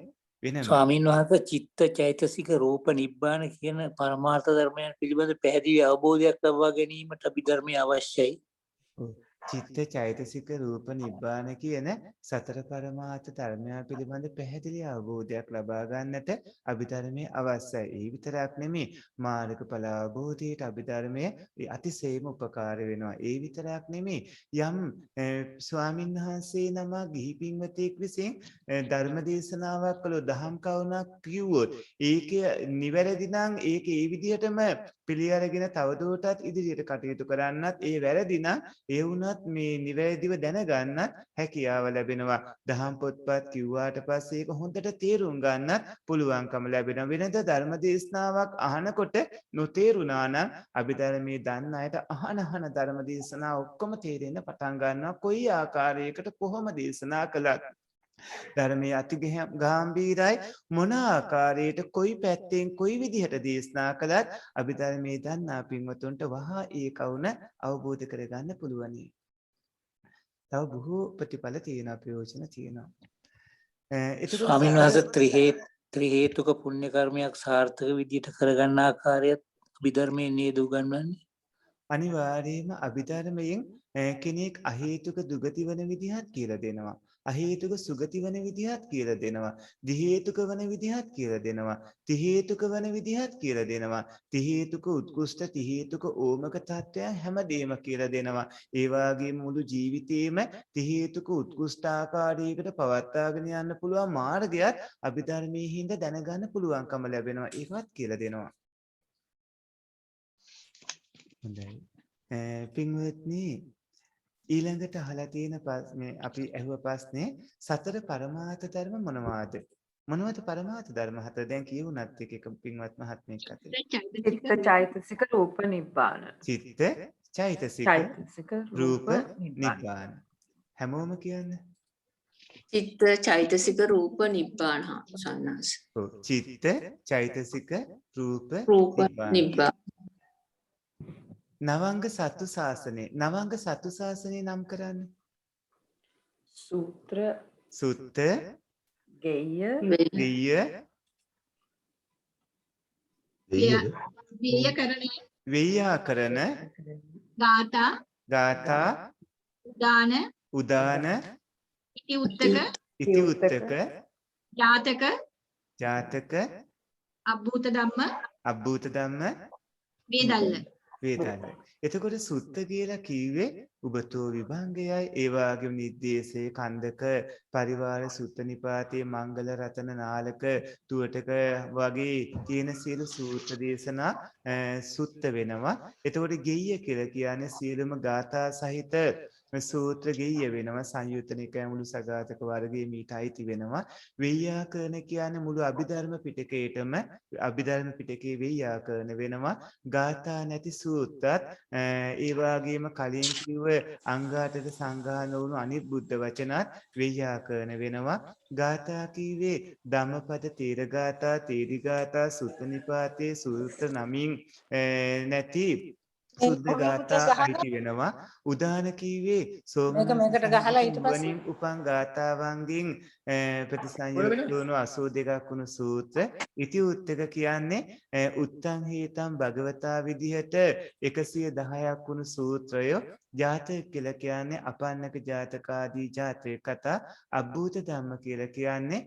වෙනම. ස්වාමීන් වහන්සේ චිත්ත චෛතසික රූප නිබ්බාන කියන පරමාර්ථ ධර්මයන් පිළිබඳ පැහැදිලි අවබෝධයක් ලබා ගැනීමට අභිධර්මය අවශ්‍යයි. චිත්ත චෛතසික රූප නිබ්බාන කියන සතර පරමාර්ථ ධර්මයන් පිළිබඳ පැහැදිලි අවබෝධයක් ලබා ගන්නට අභිධර්මයේ අවශ්‍යයි. ඒ විතරක් නෙමෙයි මාර්ගඵල අවබෝධයට අභිධර්මයේ අතිශයම උපකාර වෙනවා. ඒ විතරක් නෙමෙයි යම් ස්වාමීන් වහන්සේ නම ගිහි පින්වතෙක් විසින් ධර්ම දේශනාවක් කළොත් දහම් කරුණක් කිව්වොත් ඒක නිවැරදි නම් ඒක ඒ විදිහටම පිළි අරගෙන තවදුරටත් ඉදිරියට කටයුතු කරන්නත් ඒ වැරදි නම් ඒ වුණත් මේ නිවැරදිව දැනගන්නත් හැකියාව ලැබෙනවා. දහම් පොත්පත් කිව්වාට පස්සේ ඒක හොඳට තේරුම් ගන්නත් පුළුවන්කම ලැබෙනවා. වෙනද ධර්ම දේශනාවක් අහනකොට නොතේරුණා නම් අභිධර්මයේ දන්න අයට අහන ධර්ම දේශනා ඔක්කොම තේරෙන්න පටන් ගන්නවා. කොයි ආකාරයකට කොහොම දේශනා කළත් ධර්මයේ අති ගැඹීරයි. මොන ආකාරයට කොයි පැත්තෙන් කොයි විදිහට දේශනා කළත් අභිධර්මයේ දන්නා පින්වතුන්ට වහා ඒ කවුණ අවබෝධ කරගන්න පුළුවනි. තව බොහෝ ප්‍රතිඵල තියෙනවා, ප්‍රයෝජන තියෙනවා. ස්වාමීන් වහන්සේ ත්‍රි හේතුක පුණ්‍ය කර්මයක් සාර්ථක විදිහට කරගන්න ආකාරයත් අභිධර්මයේ නේද උගන්වන්නේ? අනිවාර්යයෙන්ම අභිධර්මයෙන් කෙනෙක් අහේතුක දුගති වන විදිහත් කියලා දෙනවා. අහේතුක සුගති වන විදිහත් කියලා දෙනවා. දි හේතුක වන විදිහත් කියලා දෙනවා. ති හේතුක වන විදිහත් කියලා දෙනවා. ති හේතුක උත්කෘෂ්ඨ ති හේතුක ඕමක තත්ත්වයන් හැමදේම කියලා දෙනවා. ඒ වගේම මුළු ජීවිතේම ති හේතුක උත්කෘෂ්ඨ ආකාරයකට පවත්වාගෙන යන්න පුළුවන් මාර්ගයත් අභිධර්මයේ හිඳ දැනගන්න පුළුවන්කම ලැබෙනවා. ඒකවත් කියලා දෙනවා. හොඳයි. පින්වත්නි, ඊළඟට අහලා තියෙන ප්‍රශ්නේ අපි අහුව ප්‍රශ්නේ සතර පරමාර්ථ ධර්ම මොනවාද? මොනවද පරමාර්ථ ධර්ම හතර? දැන් කියුණත් එක පින්වත් මහත්මයෙක් අතේ. චිත්ත චෛතසික රූප නිබ්බාන. චිත්ත චෛතසික රූප නිබ්බාන. හැමෝම කියන්නේ චිත්ත චෛතසික රූප නිබ්බාන සන්නාස. ඔව්, චිත්ත චෛතසික රූප නිබ්බාන. නවංග සතු ශාසනය. නවංග සතු ශාසනය නම් කරන්නේ සූත්‍ර, සුත්ත, ගෙය්‍ය, වෙය්‍යාකරණ, ගාථා, උදාන, ඉති උත්තක, ජාතක, අබ්බූත ධම්ම, වේදල්ල. එතකොට සුත්ත කියලා කිව්වේ උබතෝ විභංගයයි. ඒ වගේම නිද්දේශේ, කන්දක, පරිවාර සුත්ත නිපාතේ, මංගල රතන නාලක, තුවටක වගේ තියෙන සියලු සූත්‍ර දේශනා සුත්ත වෙනවා. එතකොට ගෙය්‍ය කියලා කියන්නේ සියලුම ගාථා සහිත සූත්‍ර ගෙය්‍ය වෙනවා. සංයුත්ත නිකාය මුළු සගතක වර්ගයේ මීට අයිති වෙනවා. වෙය්‍යාකරණ කියන්නේ මුළු අභිධර්ම පිටකයේටම අභිධර්ම පිටකයේ වෙය්‍යාකරණ වෙනවා. ගාථා නැති සූත්‍රත් ඒ වගේම කලින් කිව්ව අංගාටට සංගාහන වුණු අනිත් බුද්ධ වචනත් වෙය්‍යාකරණ වෙනවා. ගාථා කිව්වේ ධම්මපද, තේර ගාථා, තේරි ගාථා, සුත්ත නිපාතේ සූත්‍ර නමින් නැති සුද්ධ ගාථා අයිති වෙනවා. උදාන කීවේ මේකට ගහලා ඊට පස්සේ වනින් උපන් ගාථාවන්ගෙන් ප්‍රතිසංයුක්ත වුණු 82ක් වුණු සූත්‍ර. ඉති උත්තක කියන්නේ උත්තං හේතම් භගවතා විදිහට 110ක් වුණු සූත්‍රය. ජාතක කියලා කියන්නේ අපන්නක ජාතකාදී ජාතක කතා. අබ්බූත ධම්ම කියලා කියන්නේ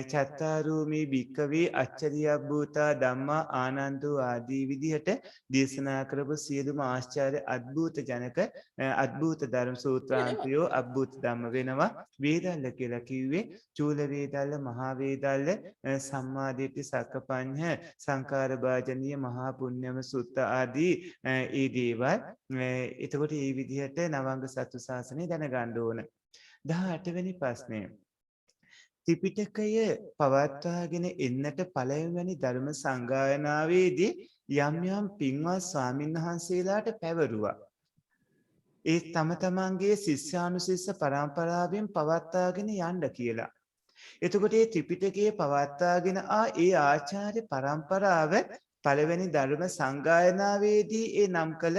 චත්තාරූමි භික්කවේ අච්චරියබ්බූතා ධම්මා ආනන්දෝ ආදී විදිහට දේශනා කරපු සියලුම ආශ්චර්ය අద్භූත ජනක අద్භූත ධර්ම සූත්‍රාන්තයෝ අබ්භූත ධම්ම වෙනවා. වේදල්ල කියලා කිව්වේ චූල වේදල්ල, මහා වේදල්ල, සම්මාදිට්ඨි, සක්කපඤ්ඤ, සංකාර භාජනීය, මහා පුණ්‍යම සුත්ත ආදී ඒ දේවල්. එතකොට මේ විදිහට නවංග සතු ශාසනය දැනගන්න ඕන. 18 වෙනි ප්‍රශ්නය. ත්‍රිපිටකය පවත්වාගෙන එන්නට පළවෙනි ධර්ම සංගායනාවේදී යම් යම් පින්වත් ස්වාමින්වහන්සේලාට පැවරුවා. ඒ තම තමන්ගේ ශිෂ්‍යානුශිෂ්‍ය පරම්පරාවෙන් පවත්වාගෙන යන්න කියලා. එතකොට මේ ත්‍රිපිටකයේ පවත්වාගෙන ඒ ආචාර්ය පරම්පරාව පළවෙනි ධර්ම සංගායනාවේදී ඒ නම් කළ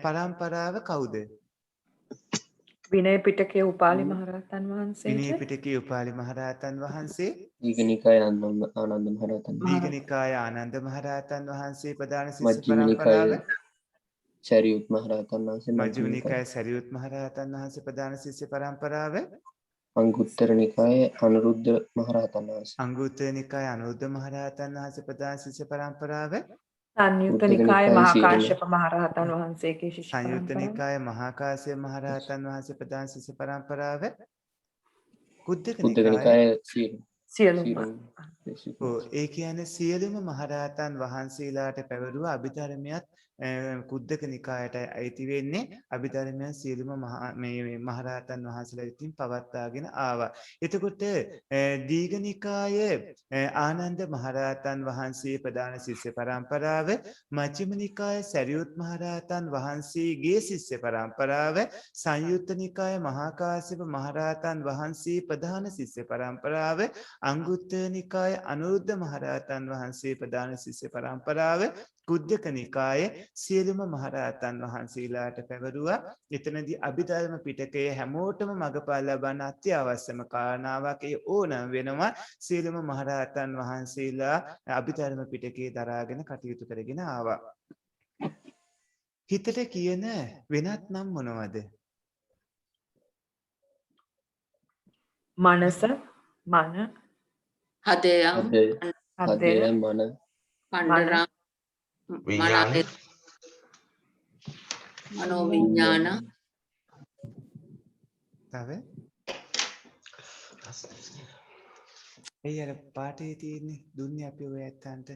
පරම්පරාව කවුද? විනය පිටකයේ උපාලි මහරහතන් වහන්සේ. විනය පිටකයේ උපාලි මහරහතන් වහන්සේ. දීඝනිකාය ආනන්ද මහරහතන්. දීඝනිකාය ආනන්ද මහරහතන් වහන්සේ ප්‍රධාන ශිෂ්‍ය පරම්පරාව. සරියුත් මහරහතන් වහන්සේ. මජ්ක්‍ධිම නිකායේ සරියුත් මහරහතන් වහන්සේ ප්‍රධාන ශිෂ්‍ය පරම්පරාව. අංගුත්තර නිකායේ අනුරුද්ධ මහරහතන් වහන්සේ. අංගුත්තර නිකායේ අනුරුද්ධ මහරහතන් වහන්සේ ප්‍රධාන ශිෂ්‍ය පරම්පරාව. සංයුත්ත නිකායේ මහා කාශ්‍යප මහරහතන් වහන්සේගේ ශිෂ්‍ය සංයුත්ත නිකායේ මහා කාශ්‍යප මහරහතන් වහන්සේ ප්‍රධාන ශිෂ්‍ය පරම්පරාව. කුද්දක නිකායේ සියලුම. ඒ කියන්නේ සියලුම මහරහතන් වහන්සේලාට පැවරුව අභිධර්මයක් කුද්දක නිකායට අයිති වෙන්නේ. අභිධර්මයන් සියලුම මහරහතන් වහන්සේලා විසින් පවත්වාගෙන ආවා. එතකොට දීඝනිකායේ ආනන්ද මහරහතන් වහන්සේ ප්‍රධාන ශිෂ්‍ය පරම්පරාව, මජ්ක්‍ධිම නිකායේ සරියුත් මහරහතන් වහන්සේගේ ශිෂ්‍ය පරම්පරාව, සංයුත්ත නිකායේ මහා කාශ්‍යප මහරහතන් වහන්සේ ප්‍රධාන ශිෂ්‍ය පරම්පරාව, අංගුත්තර නිකායේ අනුරුද්ධ මහරහතන් වහන්සේ ප්‍රධාන ශිෂ්‍ය පරම්පරාව, කුද්දක නිකායේ සියලුම මහරහතන් වහන්සේලාට පැවරුවා. එතනදී අභිධර්ම පිටකයේ හැමෝටම මඟපල් ලබන්න අත්‍යවශ්‍යම කාරණාවක් ඒ ඕනම වෙනවා. සියලුම මහරහතන් වහන්සේලා අභිධර්ම පිටකයේ දරාගෙන කටයුතු කරගෙන ආවා. හිතට කියන වෙනත් නම් මොනවද? මනස, මන, හදය, මන, පණ්ඩරම්, මනෝ විඥාන. තව එයි අර පාඨයේ තියෙන්නේ දුන්නේ අපි ඔය ඇත්තන්ට.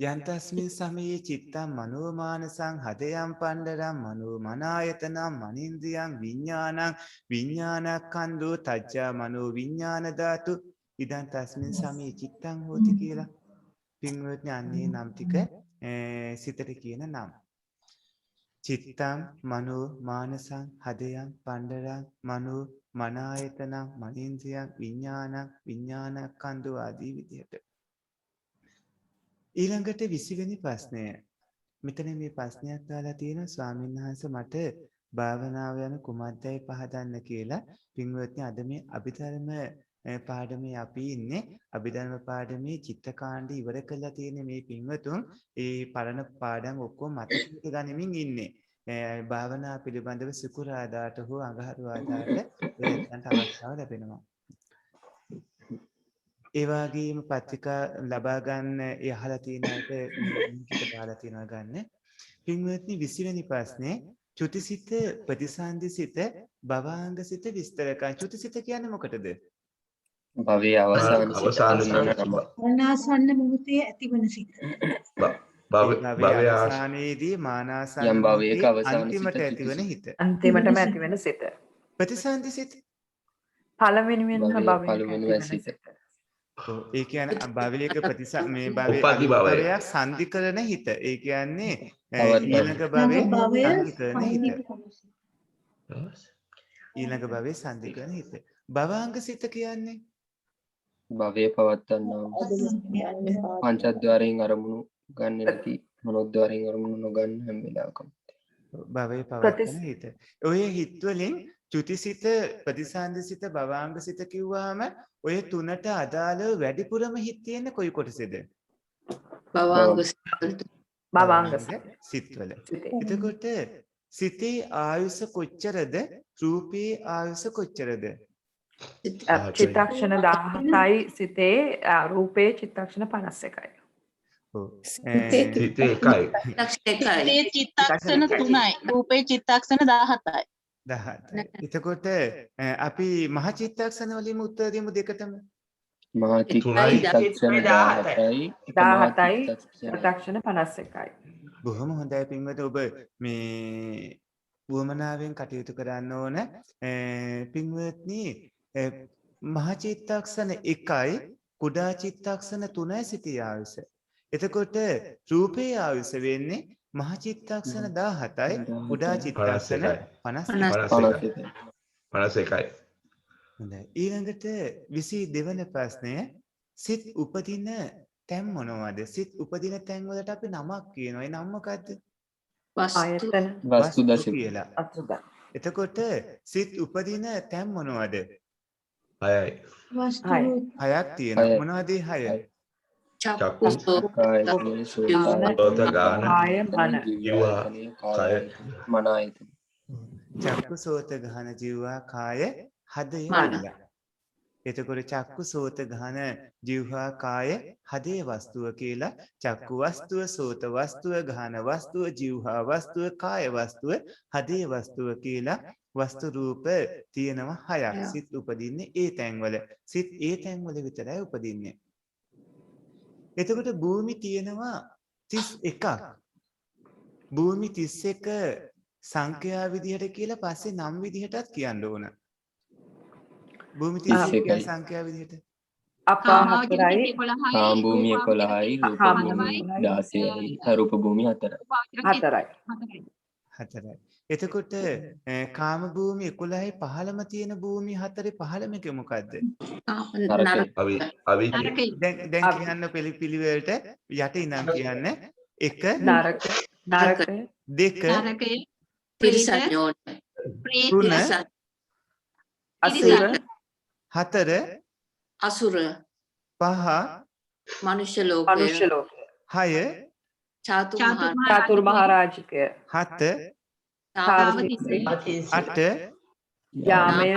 යන්තස්මින් සමයේ චිත්තං මනෝමානසං හදයන් පණ්ඩරම් මනෝ මනායතනම් මනින්ද්‍රියං විඥානං විඥානක්ඛන්‍தோ තජ්ජා මනෝ විඥාන ධාතු ඉදන් තස්මින් සමයේ චිත්තං හෝති කියලා. පින්වත්නි අන්නේ නම් ටික සිතට කියන නම්. චිත්තං මනෝ මානසං හදයන් පණ්ඩරං මනෝ මනායතනම් මනින්ද්‍රියං විඥානං විඥානක්ඛන්‍தோ ආදී විදිහට. ඊළඟට 20 වෙනි ප්‍රශ්නය. මෙතන මේ ප්‍රශ්නයක් දාලා තියෙනවා ස්වාමීන් වහන්සේ මට භාවනාව යන කුමද්දයි පහදන්න කියලා. පින්වත්නි අද මේ අභිධර්ම පාඩමේ අපි ඉන්නේ. අභිධර්ම පාඩමේ චිත්තකාණ්ඩ ඉවර කරලා තියෙන මේ පින්වතුන් ඒ පරණ පාඩම් ඔක්කොම මතක ගනිමින් ඉන්නේ. භාවනා පිළිබඳව සුකුරාදාට හෝ අඟහරුවාදාට ඔයයන්ට අවස්ථාව ලැබෙනවා. ඒ වගේම පත්‍රිකා ලබා ගන්න යහලා තියෙන එක ලින්ක් දාලා තියෙනවා ගන්න. පින්වත්නි 20 වෙනි ප්‍රශ්නේ චුතිසිත ප්‍රතිසන්දිසිත භවාංගසිත විස්තර කරන්න. චුතිසිත කියන්නේ මොකටද? භවයේ අවසාන මරණාසන්න මොහොතේ ඇතිවන සිත. භවයේ අවසානයේදී මානාසන්න යම් භවයක අවසාන අන්තිමට ඇතිවන හිත. අන්තිමටම ඇතිවන සිත. ප්‍රතිසන්දිසිත පළවෙනිවෙන් භවයේ සිත. ඒ කියන්නේ භවයක මේ භවයක් සංදි කරන හිත. ඒ කියන්නේ ඊළඟ භවයේ සංදි කරන හිත. ඊළඟ භවයේ සංදි කරන හිත. භවාංග සිත කියන්නේ භවයේ පවත්තන්නා පංචද්වාරයෙන් අරමුණු ගන්න නැති මනෝද්වාරයෙන් අරමුණු නොගන්න හැම වෙලාවකම භවය පවත්තන හිත. ඔය හිත් වලින් චුතිසිත ප්‍රතිසන්දිසිත භවාංගසිත කිව්වහම ඔය තුනට අදාළව වැඩිපුරම හිත තියෙන්නේ කොයි කොටසේද? භවාංග භවාංග සිත්වල. එතකොට සිතේ ආයුෂ කොච්චරද? රූපේ ආයුෂ කොච්චරද? චිත්තක්ෂණ 17යි සිතේ රූපේ චිත්තක්ෂණ 51යි. සිතේ එකයි. සිතේ චිත්තක්ෂණ 3යි. රූපේ චිත්තක්ෂණ 17යි. 17යි. එතකොට අපි මහ චිත්තක්ෂණ වලින් උත්තර දෙමු දෙකටම. මහා චිත්තක්ෂණ 17යි. 17යි චිත්තක්ෂණ 51යි. බොහොම හොඳයි පින්වත. ඔබ මේ වුවමනාවෙන් කටයුතු කරන්න ඕන. පින්වත්නි මහ චිත්තක්ෂණ 1යි කුඩා චිත්තක්ෂණ 3යි සිතේ ආයුෂ. එතකොට රූපේ ආයුෂ වෙන්නේ මහ චිත්තක්ෂණ 17යි කුඩා චිත්තක්ෂණ 51යි. හොඳයි. ඊළඟට 22 වෙනි ප්‍රශ්නය සිත් උපදින තැන් මොනවද? සිත් උපදින තැන් වලට අපි නමක් කියනවා. ඒ නම මොකද්ද? වස්තු දශක කියලා. එතකොට සිත් උපදින තැන් මොනවද? 6යි. 6ක් තියෙනවා. මොනවද 6? චක්කු සෝත ගාන ජීවා කාය මන ආයතන. චක්කු සෝත ගහන ජීවා කාය හදය කියලා. එතකොට චක්කු සෝත ගහන ජීවහා කාය හදේ වස්තුව කියලා චක්කු වස්තුව සෝත වස්තුව ගහන වස්තුව ජීවහා වස්තුව කාය වස්තුව හදේ වස්තුව කියලා වස්තු රූප තියෙනවා 6ක්. සිත් උපදින්නේ ඒ තැන්වල. සිත් ඒ තැන්වල විතරයි උපදින්නේ. එතකොට භූමි තියෙනවා 31ක්. භූමි 31 සංඛ්‍යා විදිහට කියලා පස්සේ නම් විදිහටත් කියන්න ඕන. භූමි 31 සංඛ්‍යා විදිහට අපා 4යි කාම භූමිය 11යි රූප භූමිය 16යි අරූප භූමිය 4යි. එතකොට කාම භූමි 11යි 15ම තියෙන භූමි 4 15ම එක මොකද්ද? දැන් කියන්න පිළිවෙලට යට ඉඳන් කියන්න 1 නරක 2 තිරිසන්‍යෝන 3 අසුර 4 අසුර 5 මනුෂ්‍ය ලෝකය 6 චාතුර් මහරජකය 7 8 යාමය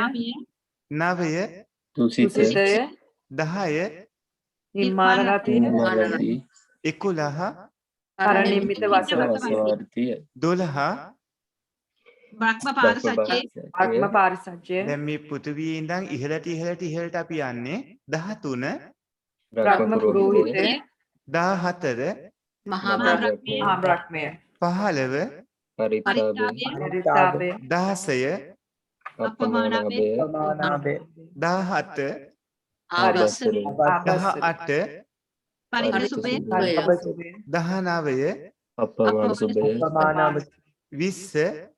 9 තුසිතය 10 නිම්මාන ගතිය 11 පරනිම්මිත වසවර්තිය 12 ආත්ම පාරිසජ්ජය දැන් මේ පෘථිවියේ ඉඳන් ඉහළට අපි යන්නේ 13 බ්‍රහ්ම පුරෝහිතය 14 මහා බ්‍රහ්මය 15 පරිතාපය 16 අපමානබය 17 ආවසරය 18 පරිහරසුභය 19 අපමාන සුභය 20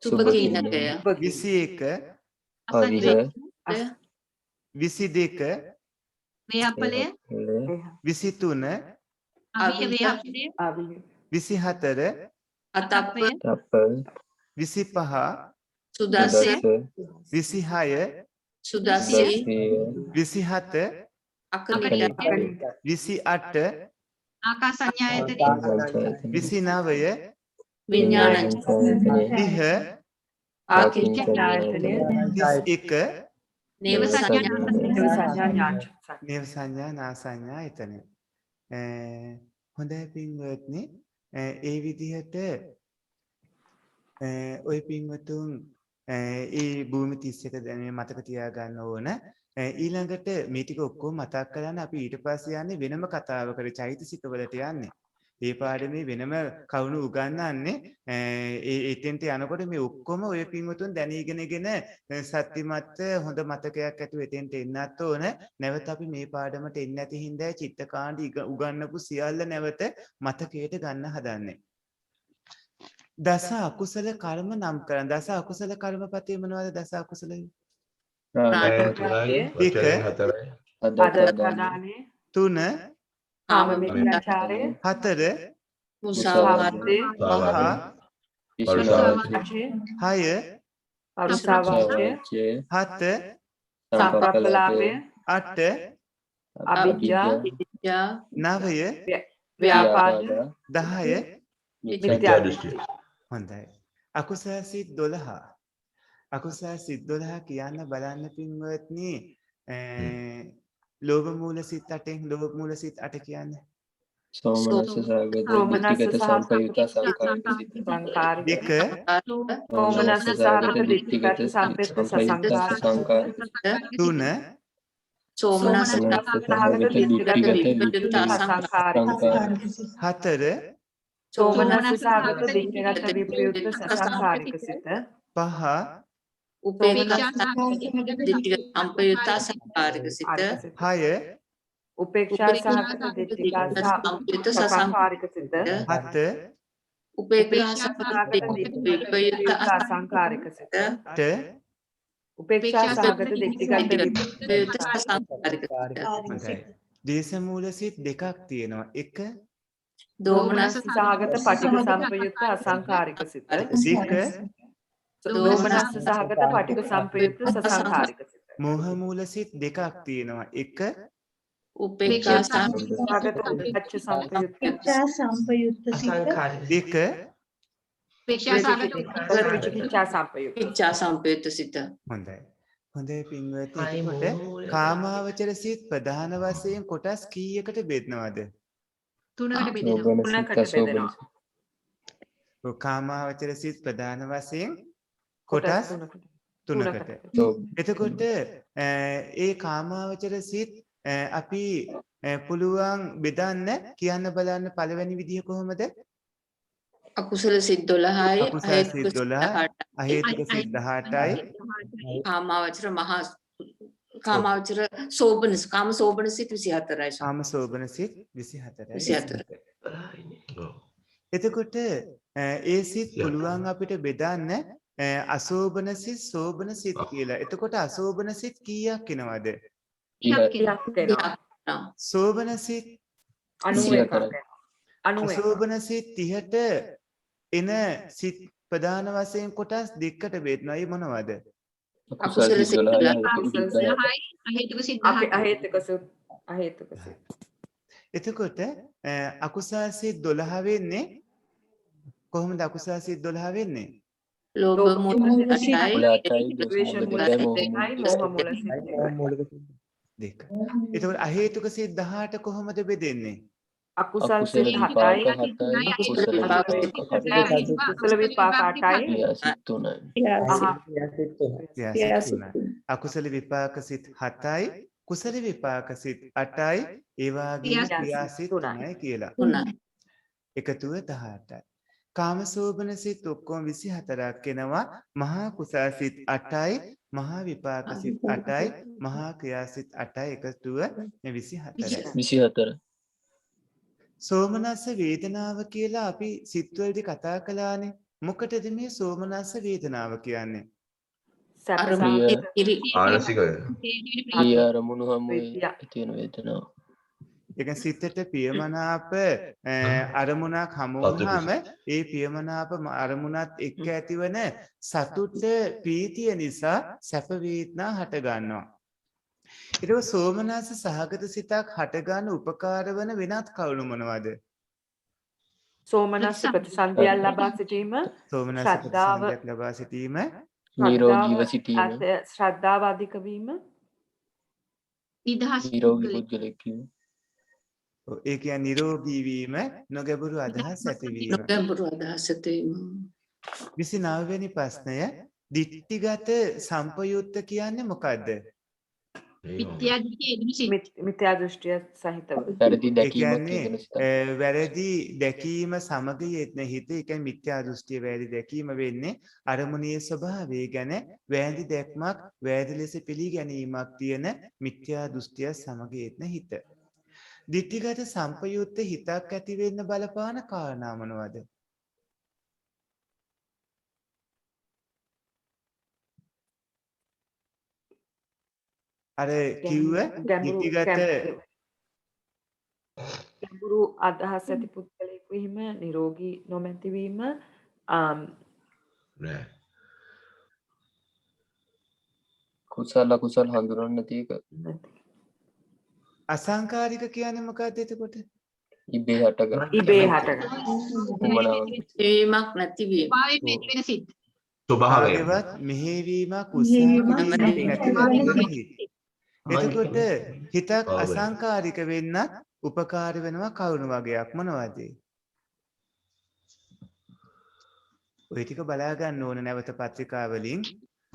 සුභකීනකය 21 අන්ධ 22 වේයප්පලය 23 අවිය වේයප්පලය 24 අතප්පය 25 සුදස්ය 26 සුදස්ය 27 අකනිට 28 ආකාසඤ්ඤායතනෙ 29 විඥානං 30 ආකින්චඤ්ඤායතනය 31 නේව සංඥා නේව සංඥා නා සංඥා එතන. හොඳයි පින්වත්නි, ඒ විදිහට ඔය පින්වතුන් ඒ භූමි 31 දැන් මතක තියාගන්න ඕන. ඊළඟට මේ ටික ඔක්කොම මතක් කරගන්න අපි ඊට පස්සේ යන්නේ වෙනම කතාවකට චෛතසික වලට යන්නේ. ඒ පාඩමේ වෙනම කවුණු උගන්වන්නේ එතෙන්ට යනකොට මේ ඔක්කොම ඔය පින්වතුන් දැනීගෙනගෙන සත්‍යමත් හොඳ මතකයක් ඇතුව එතෙන්ට එන්නත් ඕන. නැවත අපි මේ පාඩමට එන්නේ නැති හින්දා චිත්තකාණ්ඩ උගන්වපු සියල්ල නැවත මතකයට ගන්න හදන්නේ. දස අකුසල කර්ම නම් කරන දස අකුසල කර්මපතේ මොනවද? දස අකුසල 3 කාම මිත්‍යාචාරය 4 මුසාවාදය 5 විශ්වාසය, හය, පරුසාවාචය, හත, සංකප්පලාපය, අට, අවිජ්ජා, විද්‍යා, නවය, ව්‍යාපාද, 10. මිත්‍යා දෘෂ්ටිය. හොඳයි. අකුසල සිත් 12. අකුසල සිත් 12 කියන්න බලන්න පින්වත්නි. ලෝභ මූල සිත් 8න් ලෝභ මූල සිත් 8 කියන්නේ. සෝමනස්ස සහගත දිට්ඨිගත සංපයුක්ත සංකාරික සිත. සංකාරික, දෙක, සෝමනස්ස සහගත දිට්ඨිගත සංපයුක්ත සසංකාරික, සංකාරික. තුන, සෝමනස්ස සහගත දිට්ඨිගත විප්‍රයුක්ත අසංකාරික, හතර, සෝමනස්ස සහගත දිට්ඨිගත විප්‍රයුක්ත සසංකාරික සිත, පහ, උපේක්ෂා දිට්ඨිගත සංපයුක්ත සංකාරික සිත, හය, උපේක්ෂා සහගත දිට්ඨිගත සංපයුක්ත සසංකාරික සිත, හත, උපේක්ෂා සහගත විප්‍රයුක්ත අසංකාරික සිත, අට, උපේක්ෂා සහගත දිට්ඨිගත විප්‍රයුක්ත සංකාරික සිත. හොඳයි. දේශ මූල සිත් දෙකක් තියෙනවා. එක, දෝමනස්ස සහගත පටිඝ සංපයුක්ත අසංකාරික සිත, දෙක, දෝමනස්ස සහගත පටිඝ සංපයුක්ත සසංකාරික සිත, මෝහ මූල සිත් දෙකක් තියෙනවා. එක, උපේක්ෂා සහගත උද්දච්ච සංපයුක්ත දෙක, විචිකිච්ඡා සංපයුක්ත, විචා සංපයුක්ත සිත. හොඳයි. හොඳයි පින්වත්නි. එතකොට කාමාවචර සිත් ප්‍රධාන වශයෙන් කොටස් කීයකට බෙදනවද? තුනකට බෙදෙනවා. තුනකට බෙදෙනවා. කාමාවචර සිත් ප්‍රධාන වශයෙන් කොටස් තුනකට. එතකොට ඒ කාමාවචර සිත් අපි පුළුවන් බෙදන්න කියන්න බලන්න පළවෙනි විදිහ කොහොමද? අකුසල සිත් 12යි අකුසල සිත් 12, අහේතුක සිත් 18යි, කාමාවචර මහා කාමාවචර සෝබන කාම සෝබන සිත් 24යි. කාම සෝබන සිත් 24යි. 24. එතකොට ඒ සිත් පුළුවන් අපිට බෙදන්න අසෝබන සිත්, සෝබන සිත් කියලා. එතකොට අසෝබන සිත් කීයක් එනවද? 30ක් වෙනවා. සෝබන සිත් 91ක් වෙනවා. 91. අසෝබන සිත් 30ට එන සිත් ප්‍රධාන වශයෙන් කොටස් දෙකකට බෙදනවා. ඒ මොනවද? අකුසල සිත් 10යි අහේතුක සිත් 10යි. අහේතුක සිත්. එතකොට අකුසල සිත් 12 වෙන්නේ කොහොමද? අකුසල සිත් 12 වෙන්නේ ලෝභ මූල සිත් 8යි, ද්වේෂ මූල සිත් 2යි, මෝහ මූල සිත් 2යි. දෙක. එතකොට අහේතුක සිත් 18 කොහොමද බෙදෙන්නේ? අකුසල් සිත් 7යි, කුසල විපාක 8යි, අකුසල විපාක සිත් 7යි, කුසල විපාක සිත් 8යි, ඒ වගේම ක්‍රියා සිත් 3යි කියලා. එකතුව 18යි. කාමසෝබන සිත් ඔක්කොම 24ක් එනවා. මහා කුසල සිත් 8යි, මහා විපාක සිත් 8යි, මහා ක්‍රියා සිත් 8යි, එකතුව 24යි. සෝමනස්ස වේදනාව කියලා අපි සිත්වලදී කතා කළානේ. මොකටද මේ සෝමනස්ස වේදනාව කියන්නේ? මානසික අරමුණු හමුවේ තියෙන වේදනාව. ඒක සිතට ප්‍රියමනාප අරමුණක් හමු වුනහම ඒ ප්‍රියමනාප අරමුණත් එක්ක ඇතිවන සතුට ප්‍රීතිය නිසා සැප වේදනා හට ගන්නවා. ඊට සෝමනස්ස සහගත සිතක් හට ගන්න උපකාර වන වෙනත් කරුණු මොනවද? සෝමනස්ස ප්‍රතිසන්දියක් ලබා සිටීම, සෝමනස්ස ශ්‍රද්ධාව ප්‍රතිසන්දියක් ලබා සිටීම, නිරෝගීව සිටීම, ශ්‍රද්ධාව අධික වීම, නිරෝගී පුද්ගලෙක් වීම. ඒ කියන්නේ නිරෝගී වීම, නොගැඹුරු අදහස් ඇතිවීම. නොගැඹුරු අදහස් ඇතිවීම. 29 වෙනි ප්‍රශ්නය, දිට්ඨිගත සම්පයුත්ත කියන්නේ මොකද්ද? මිත්‍යා දෘෂ්ටිය සහිතව. වැරදි ඒ දැකීමක් කියන්නේ තියෙන සිත. වැරදි දැකීම සමග යෙදෙන හිත. ඒ කියන්නේ මිත්‍යා දෘෂ්ටිය වැරදි දැකීම වෙන්නේ අරමුණේ ස්වභාවය ගැන වැරදි දැක්මක්, වැරදි ලෙස පිළිගැනීමක් තියෙන මිත්‍යා දෘෂ්ටිය සමග යෙදෙන හිත. දිට්ඨිගත සම්පයුත්ත හිතක් ඇති වෙන්න බලපාන කාරණා මොනවද? අර කිව්ව දිට්ඨිගත ගැඹුරු අදහස් ඇති පුද්ගලයෙකු වීම, නිරෝගී නොමැති වීම, නෑ. කුසල අකුසල හඳුනන්නේ නැති එක අසංකාරික කියන්නේ මොකක්ද එතකොට? ඉබේ හටගන්න. ඉබේ හටගන්න. උමනාවක්. වීමක් නැතිවීම. ස්වභාවයෙන් ඇති වෙන සිත්. ස්වභාවයෙන්. කාගේවත් මෙහෙවීමක් උත්සාහයක් නැති වෙන හිත. එතකොට හිතක් අසංකාරික වෙන්නත් උපකාර වෙනවා කවුණු වගේක් මොනවද? ඔය ටික බලා ගන්න ඕන නැවත පත්‍රිකාවලින්.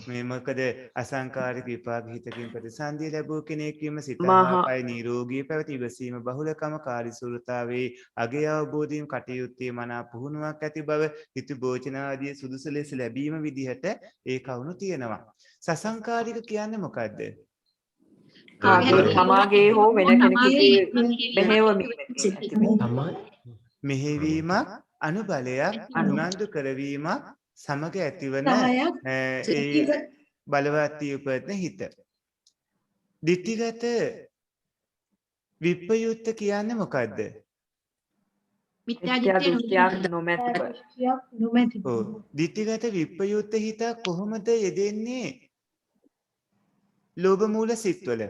මේ මොකද අසංකාරික විපාක හිතකින් ප්‍රතිසන්දිය ලැබූ කෙනෙක් වීම සිත හා කය නිරෝගී පැවති ඉවසීම බහුලකම කාර්යසූරතාවේ අගේ අවබෝධයෙන් කටයුත්තේ මනා පුහුණුවක් ඇති බව හිතු භෝජන ආදී සුදුසු ලෙස ලැබීම විදිහට ඒ කවුණු තියෙනවා. සසංකාරික කියන්නේ මොකද්ද? තමාගේ හෝ වෙන කෙනෙකුගේ මෙහෙවීමක් අනුබලයක් උනන්දු කරවීමක් සමග ඇතිවන බලවත් උපදින හිත. ditthිගත විප්‍රයුක්ත කියන්නේ මොකද්ද? මිත්‍යා දෘෂ්ටියක් නොමැති. ඔව්. ditthිගත විප්‍රයුක්ත හිත කොහොමද යෙදෙන්නේ? ලෝභ මූල සිත්වල.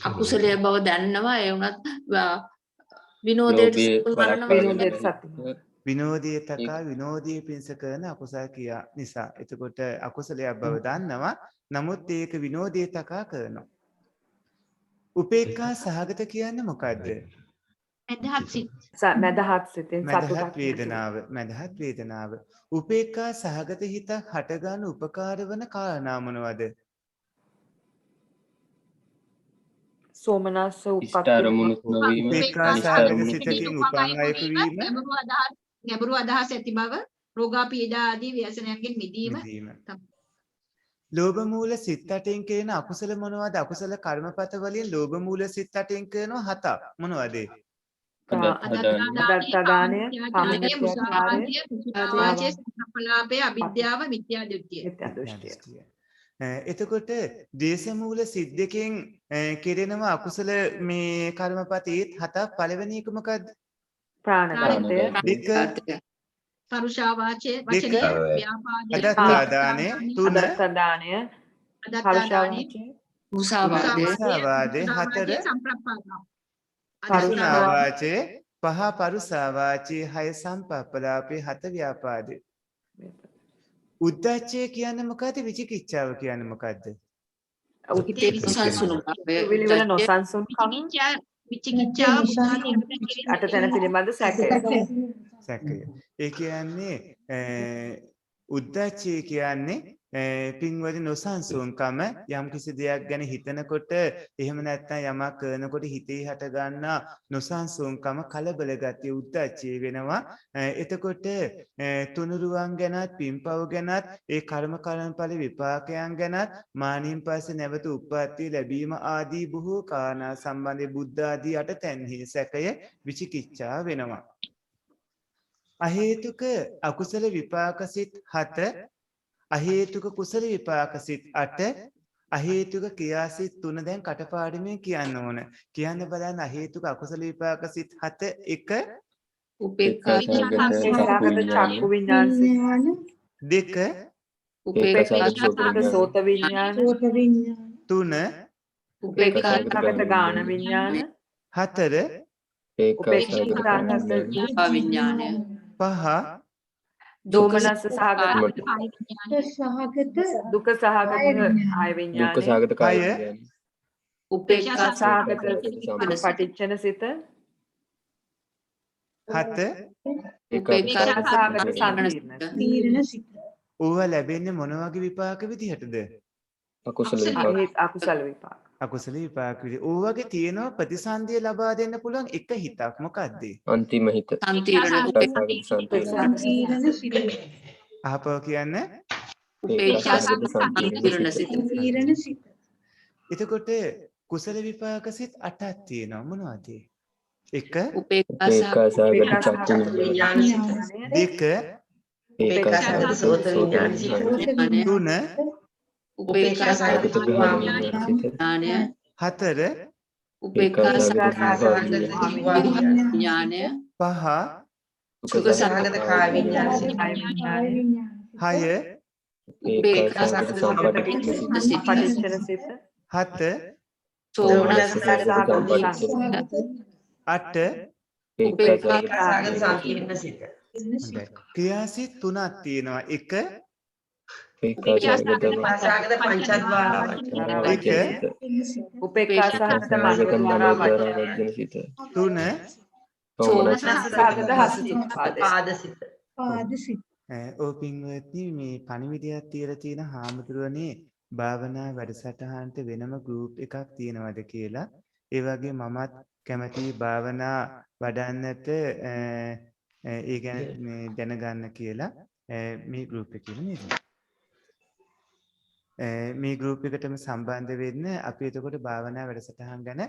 අකුසලයේ බව දන්නවා ඒ වුණත් විනෝදයට විනෝදයේ තකා විනෝදයේ පිණිස කරන අකුසල කියා නිසා. එතකොට අකුසලයක් බව දන්නවා. නමුත් ඒක විනෝදයේ තකා කරනවා. උපේක්ඛා සහගත කියන්නේ මොකද්ද? මදහත් සිත්. මදහත් සිතෙන් මදහත් වේදනාව. මදහත් වේදනාව. උපේක්ඛා සහගත හිතක් හටගන්න උපකාර වන කාරණා මොනවද? සෝමනස්ස උපේක්ඛා සහගත සිතකින් උපන් අයක වීම ගැඹුරු අදහස් ඇති බව රෝගාපීඩා ආදී ව්‍යසනයන්ගෙන් මිදීම. ලෝභ මූල සිත් 8න් කියන අකුසල මොනවද? අකුසල කර්මපත වලින් ලෝභ මූල සිත් 8න් කරනවා 7ක්. මොනවද? අදත්තාදානය, කාමමිත්‍යාචාරය, සම්පලාපය, අවිද්‍යාව, මිත්‍යා දෘෂ්ටිය. එතකොට දේශ මූල සිත් දෙකෙන් කෙරෙනවා අකුසල මේ කර්මපතීත් 7ක්. පළවෙනි එක මොකද්ද? ප්‍රාණඝාතය. දෙක පරුෂා වාචය වචනය ව්‍යාපාදය අදත්තාදානය. තුන අදත්තාදානය, පරුෂා වාචය, මුසාවාදය. හතර කරුණා වාචය. පහ පරුසා වාචය. හය සම්පප්පලාපේ. හත ව්‍යාපාදය. උද්ධච්චය කියන්නේ මොකද්ද? විචිකිච්ඡාව කියන්නේ මොකද්ද? විවිධ නොසන්සුන්කම, විචිකිච්ඡාව අටතැන පිළිබඳ සැකය. ඒ කියන්නේ උද්ධච්චය කියන්නේ පින්වදින නොසන්සුන්කම. යම් කිසි දෙයක් ගැන හිතනකොට එහෙම නැත්නම් යමක් කරනකොට හිතේ හට ගන්නා නොසන්සුන්කම කලබල ගතිය උද්ධච්චය වෙනවා. එතකොට තුනුරුවන් ගැනත් පින්පව් ගැනත් ඒ කර්මඵල විපාකයන් ගැනත් මානින් පස්සේ නැවත උප්පත්තිය ලැබීම ආදී බොහෝ කාරණා සම්බන්ධ බුද්ධ ආදී අටතැන්හි සැකය විචිකිච්ඡා වෙනවා. අහේතුක අකුසල විපාක සිත් 7, අහේතුක කුසල විපාක සිත් 8, අහේතුක ක්‍රියාසිත 3 දැන් කටපාඩමින් කියන්න ඕන. කියන්න බලන්න අහේතුක අකුසල විපාක සිත් 7 1 උපේක්ඛා චක්කු විඥාන, 2 උපේක්ඛා සෝත විඥාන, 3 උපේක්ඛා ගාන විඥාන, 4 උපේක්ෂා විඥානය, 5 දෝමනස්ස සහගත දුක සහගත ආය විඥානය, දුක්ඛ සහගත කාය කය, උපේක්ඛා සහගත පටිච්චන සිත, 7 උපේක්ඛා සහගත සංකීර්ණ සිත. ඕවා ලැබෙන්නේ මොන වගේ විපාක විදිහටද? අකුසල විපාක. අකුසල විපාක. අකුසල විපාක විදිහ. ඕවාගේ තියෙනවා ප්‍රතිසන්දිය ලබා දෙන්න පුළුවන් එක හිතක්. මොකද්ද? අන්තිම හිත. අහපව කියන්නේ එතකොට කුසල විපාක සිත් 8ක් තියෙනවා. මොනවද? 1 උපේක්ඛා සහගත චක්කු විඥාන, 2 උපේක්ඛා සහගත සෝත විඥාන, 3 උපේක්ඛා සහගත විඥානය, 4 උපේක්ඛා සහගත විඥානය, 5 සුඛ සහගත කාය විඥාන සිත. හය උපේක්ඛා සහගත සම්පටිච්ඡන සිත. හත සෝමනස්ස සහගත සම්පටිච්ඡන සිත. අට උපේක්ඛා සහගත සංකීර්ණ සිත. හොඳයි. ක්‍රියාසිත තුනක් තියෙනවා. එක උපේක්ඛා සහගත පංචද්වාර එක උපේක්ඛා සහගත මනෝද්වාර වචන සිත. තුන සෝමනස්ස සහගත හසිත පාද සිත. ඕ පින්වත්නි මේ පණිවිඩයක් තියලා තියෙන හාමුදුරුවනේ භාවනා වැඩසටහනට වෙනම ගෲප් එකක් තියෙනවද කියලා. ඒ වගේ මමත් කැමති භාවනා වඩන්නට ඒ ගැන දැනගන්න කියලා මේ ගෲප් එකේ නේද? මේ ගෲප් එකටම සම්බන්ධ වෙන්න අපි එතකොට භාවනා වැඩසටහන් ගැන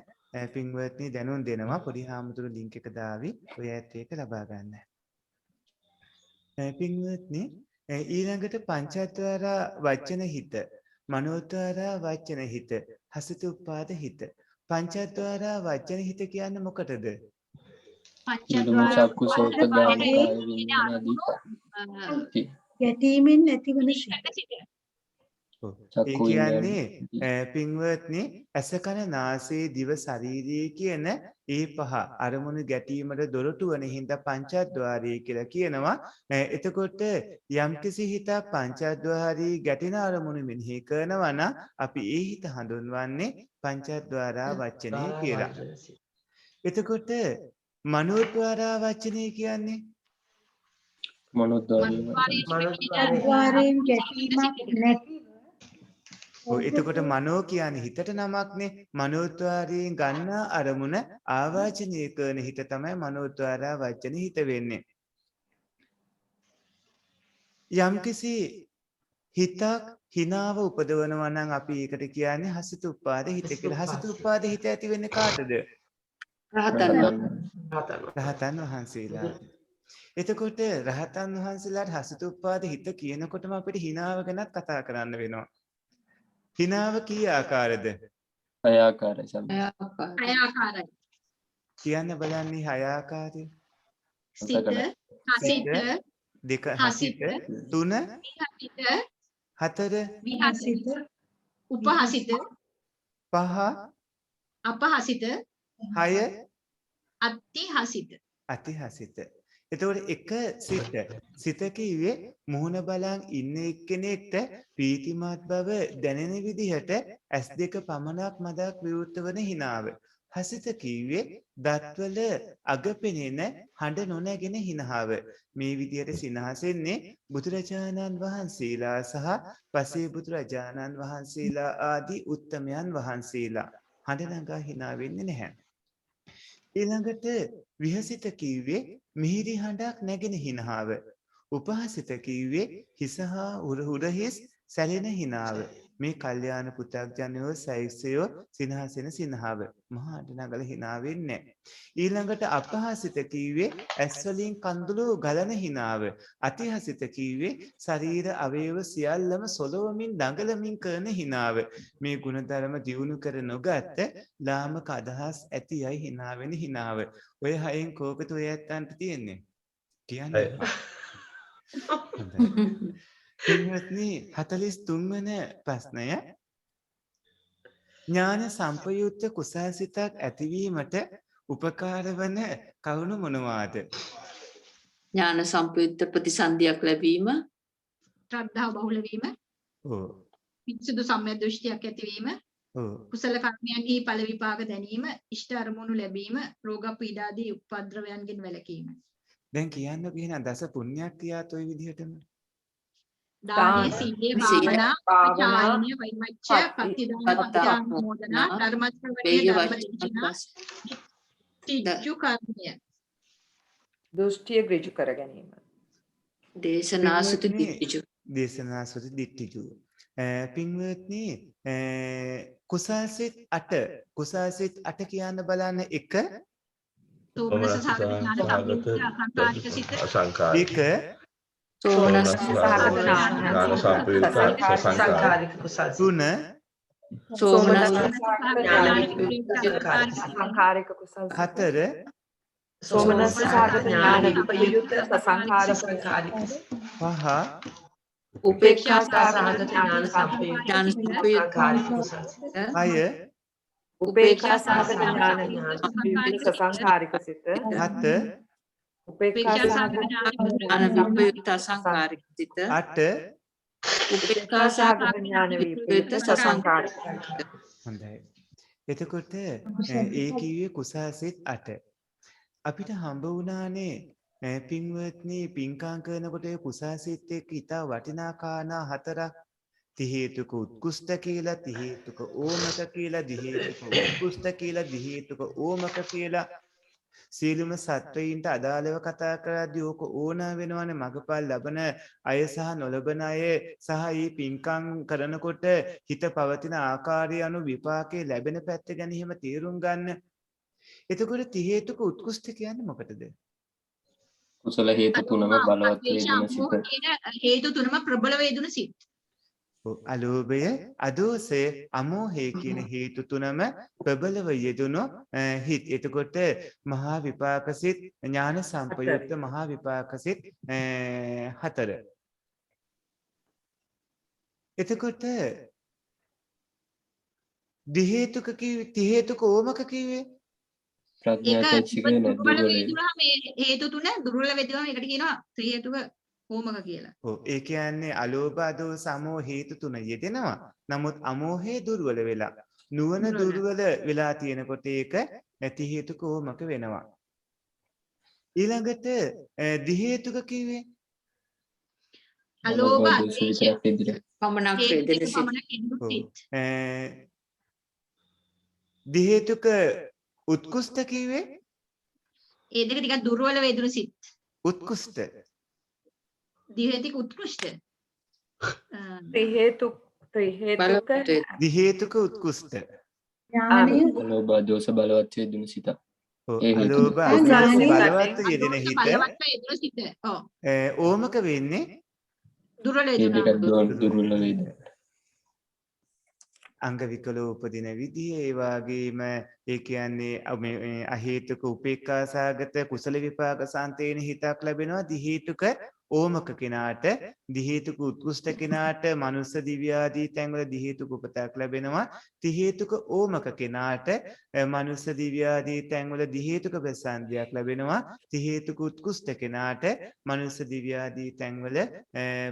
පින්වත්නි දැනුම් දෙනවා. පොඩි හාමුදුරු ලින්ක් එක දාවි. ඔය ඇත් එක ලබා ගන්න. පින්වත්නි ඊළඟට පංචද්වාර වචන හිත, මනෝද්වාර වචන හිත, හසිත උපාද හිත. පංචද්වාර වචන හිත කියන්නේ මොකටද? චක්කු සෝත ගාන කාය විඥාන ආදී. ගැටීමෙන් නැතිවන සිත. ඒ කියන්නේ පින්වත්නි ඇස කන නාසය දිව ශරීරය කියන ඒ පහ අරමුණු ගැටීමට දොරටු වන හින්දා පංචද්වාරය කියලා කියනවා. එතකොට යම්කිසි හිතක් පංචද්වාරී ගැටෙන අරමුණු මෙනෙහි කරනවා නම් අපි ඒ හිත හඳුන්වන්නේ පංචද්වාරා වචනය කියලා. එතකොට මනෝද්වාරා වචනය කියන්නේ මනෝද්වාරයෙන් ගැටීමක් නැති. එතකොට මනෝ කියන්නේ හිතට නමක්නේ. මනෝද්වාරයෙන් ගන්න අරමුණ ආවාචනය කරන හිත තමයි මනෝද්වාරා වචන හිත වෙන්නේ. යම්කිසි හිතක් හිනාව උපදවනවා නම් අපි ඒකට කියන්නේ හසිත උපාද හිත කියලා. හසිත උපාද හිත ඇති වෙන්නේ කාටද? රහතන් වහන්සේලා. එතකොට රහතන් වහන්සේලාට හසිත උපාද හිත කියනකොටම අපිට හිනාව ගැනත් කතා කරන්න වෙනවා. හිනාව කී ආකාරද? හය ආකාරයි. හය ආකාරයි. කියන්න බලන්නේ හය ආකාරය. සිත, හසිත, දෙක හසිත, තුන විහසිත, හතර විහසිත, උපහසිත, පහ අපහසිත, හය අතිහසිත. අතිහසිත. එතකොට එක සිත කිව්වේ මුහුණ බලන් ඉන්න එක්කෙනෙක්ට ප්‍රීතිමත් බව දැනෙන විදිහට S2 පමණක් මදක් විවෘත වන හිනාව. හසිත කිව්වේ දත්වල අග පෙනෙන හඬ නොනැගෙන හිනාව. මේ විදිහට සිනහසෙන්නේ බුදුරජාණන් වහන්සේලා සහ පසේ බුදුරජාණන් වහන්සේලා ආදී උත්තමයන් වහන්සේලා. හඬ නගා hina වෙන්නේ නැහැ. ඊළඟට විහසිත කිව්වේ මිහිරි හඬක් නැගෙන හිනාව. උපහසිත කිව්වේ හිසහා උරහිස් සැලෙන හිනාව. මේ කල්යාණ පුතග්ජනයෝ සෛක්ෂයෝ සිනහසෙන සිනහව. මහා හඬ නගල hina වෙන්නේ. ඊළඟට අපහසිත කිව්වේ ඇස් වලින් කඳුළු ගලන හිනාව. අතිහසිත කිව්වේ ශරීර අවයව සියල්ලම සොලවමින් දඟලමින් කරන හිනාව. මේ ගුණධර්ම දියුණු කර නොගත් ලාමක අදහස් ඇතියයි hina වෙන හිනාව. ඔය හයෙන් කෝකද ඔය ඇත්තන්ට තියෙන්නේ? කියන්නේ. පින්වත්නි 43 වන ප්‍රශ්නය ඥාන සම්පයුක්ත කුසල්සිතක් ඇතිවීමට උපකාර වන කරුණු මොනවාද? ඥාන සම්පයුක්ත ප්‍රතිසන්දියක් ලැබීම, ශ්‍රද්ධාව බහුල වීම, පිරිසුදු සම්‍යක් දෘෂ්ටියක් ඇතිවීම, කුසල කර්මයන්හි ඵල විපාක දැනීම, ඉෂ්ට අරමුණු ලැබීම, රෝග පීඩාදී උපද්‍රවයන්ගෙන් වැළකීම. දැන් කියන්න කියන දස පුණ්‍යක් ක්‍රියාත් ඔය විදිහටම දානීය සීලේ භාවනා පාචායනීය වෛමච්ඡ පතිදාන මොදනා ධර්ම ශ්‍රවණයේ ධර්ම තිජ්ජු කර්මය දෘෂ්ටිය ඍජු කර ගැනීම. දේශනාසුති දිට්ඨිජු. දේශනාසුති දිට්ඨිජු. පින්වත්නි කුසල්සිත 8 කුසල්සිත 8 කියන්න බලන්න. 1 සෝමනස්ස සාගත ඥාන සම්පූර්ණ අසංකාරික සිත. දෙක සෝමනස්ස ඥාන සම්ප්‍රයුක්ත සංකාරික කුසල්. තුන සෝමනස්ස සංඛාරික කුසල්. හතර සෝමනස්ස සහගත ඥාන විප්‍රයුක්ත සසංකාරික පහ උපේක්ෂා සහගත ඥාන සම්ප්‍රයුක්ත ඥාන සම්ප්‍රයුක්ත අය උපේක්ෂා සහගත ඥාන විප්‍රයුක්ත සසංකාරික සිත හත උපේක්ෂා සහගත ඥාන විප්‍රයුක්ත අසංකාරික සිත අට උපේක්ෂා සහගත ඥාන විප්‍රයුක්ත සසංකාරික හොඳයි. එතකොට ඒ කිව්වේ කුසාසිත 8. අපිට හම්බ වුණානේ පින්වත්නි පින්කාම් කරනකොට ඒ කුසාසිත එක්ක ඊට වටිනා කාරණා 4ක් ති හේතුක උත්කෘෂ්ඨ කියලා, ති හේතුක ඕමක කියලා, දි හේතුක උත්කෘෂ්ඨ කියලා, දි හේතුක ඕමක කියලා සීලුම සත්වයින්ට අදාළව කතා කරද්දී ඕක ඕනා වෙනවනේ මගපල් ලබන අය සහ නොලබන අය සහ මේ පින්කම් කරනකොට හිත පවතින ආකාරය අනුව විපාකේ ලැබෙන පැත්ත ගැන එහෙම තීරුම් ගන්න. එතකොට ති හේතුක උත්කෘෂ්ඨ කියන්නේ මොකටද? කුසල හේතු තුනම බලවත් වේදුන සිත. හේතු තුනම ප්‍රබල වේදුන සිත්. අලෝභය, අදෝසය, අමෝහය කියන හේතු තුනම ප්‍රබලව යෙදුණු හිත්. එතකොට මහා විපාක සිත්, ඥාන සම්පයුක්ත මහා විපාක සිත් 4. එතකොට දි හේතුක කිව්වේ, ති හේතුක ඕමක කිව්වේ ප්‍රඥා චෛතසිකය දුර්වල වේදුනහම මේ හේතු තුන දුර්වල වේදුනහම ඒකට කියනවා ත්‍රි හේතුක ඕමක කියලා. ඔව් ඒ කියන්නේ අලෝභ අදෝස අමෝහ හේතු තුන යෙදෙනවා. නමුත් අමෝහය දුර්වල වෙලා නුවණ දුර්වල වෙලා තියෙනකොට ඒක නැති හේතුක ඕමක වෙනවා. ඊළඟට දි හේතුක කිව්වේ අලෝභ පමණක් වේදෙන සිත්. දි හේතුක උත්කෘෂ්ඨ කිව්වේ ඒ දෙක ටිකක් දුර්වල වේදුන සිත්. උත්කෘෂ්ඨ දි හේතුක උත්කෘෂ්ඨ. ත්‍රි හේතුක දි හේතුක උත්කෘෂ්ඨ. අලෝභ දෝෂ බලවත් වේදුන සිත. අලෝභ අදෝස බලවත් යෙදෙන හිත බලවත් වේදුන සිත්. ඔව්. ඕමක වෙන්නේ දුර්වල ඒ වේදුන. දෙක දුර්වල වේදුන. අංග විකලව උපදින විදිය ඒ වගේම ඒ කියන්නේ අහේතුක උපේක්ඛා සාගත කුසල විපාක සාන්තේන හිතක් ලැබෙනවා. දි හේතුක ඕමක කෙනාට, දි හේතුක උත්කෘෂ්ඨ කෙනාට මනුස්ස දිව්‍ය ආදී තැන්වල දි හේතුක උපතක් ලැබෙනවා. ති හේතුක ඕමක කෙනාට මනුස්ස දිව්‍ය ආදී තැන්වල දි හේතුක ප්‍රසන්දියක් ලැබෙනවා. ති හේතුක උත්කෘෂ්ඨ කෙනාට මනුස්ස දිව්‍ය ආදී තැන්වල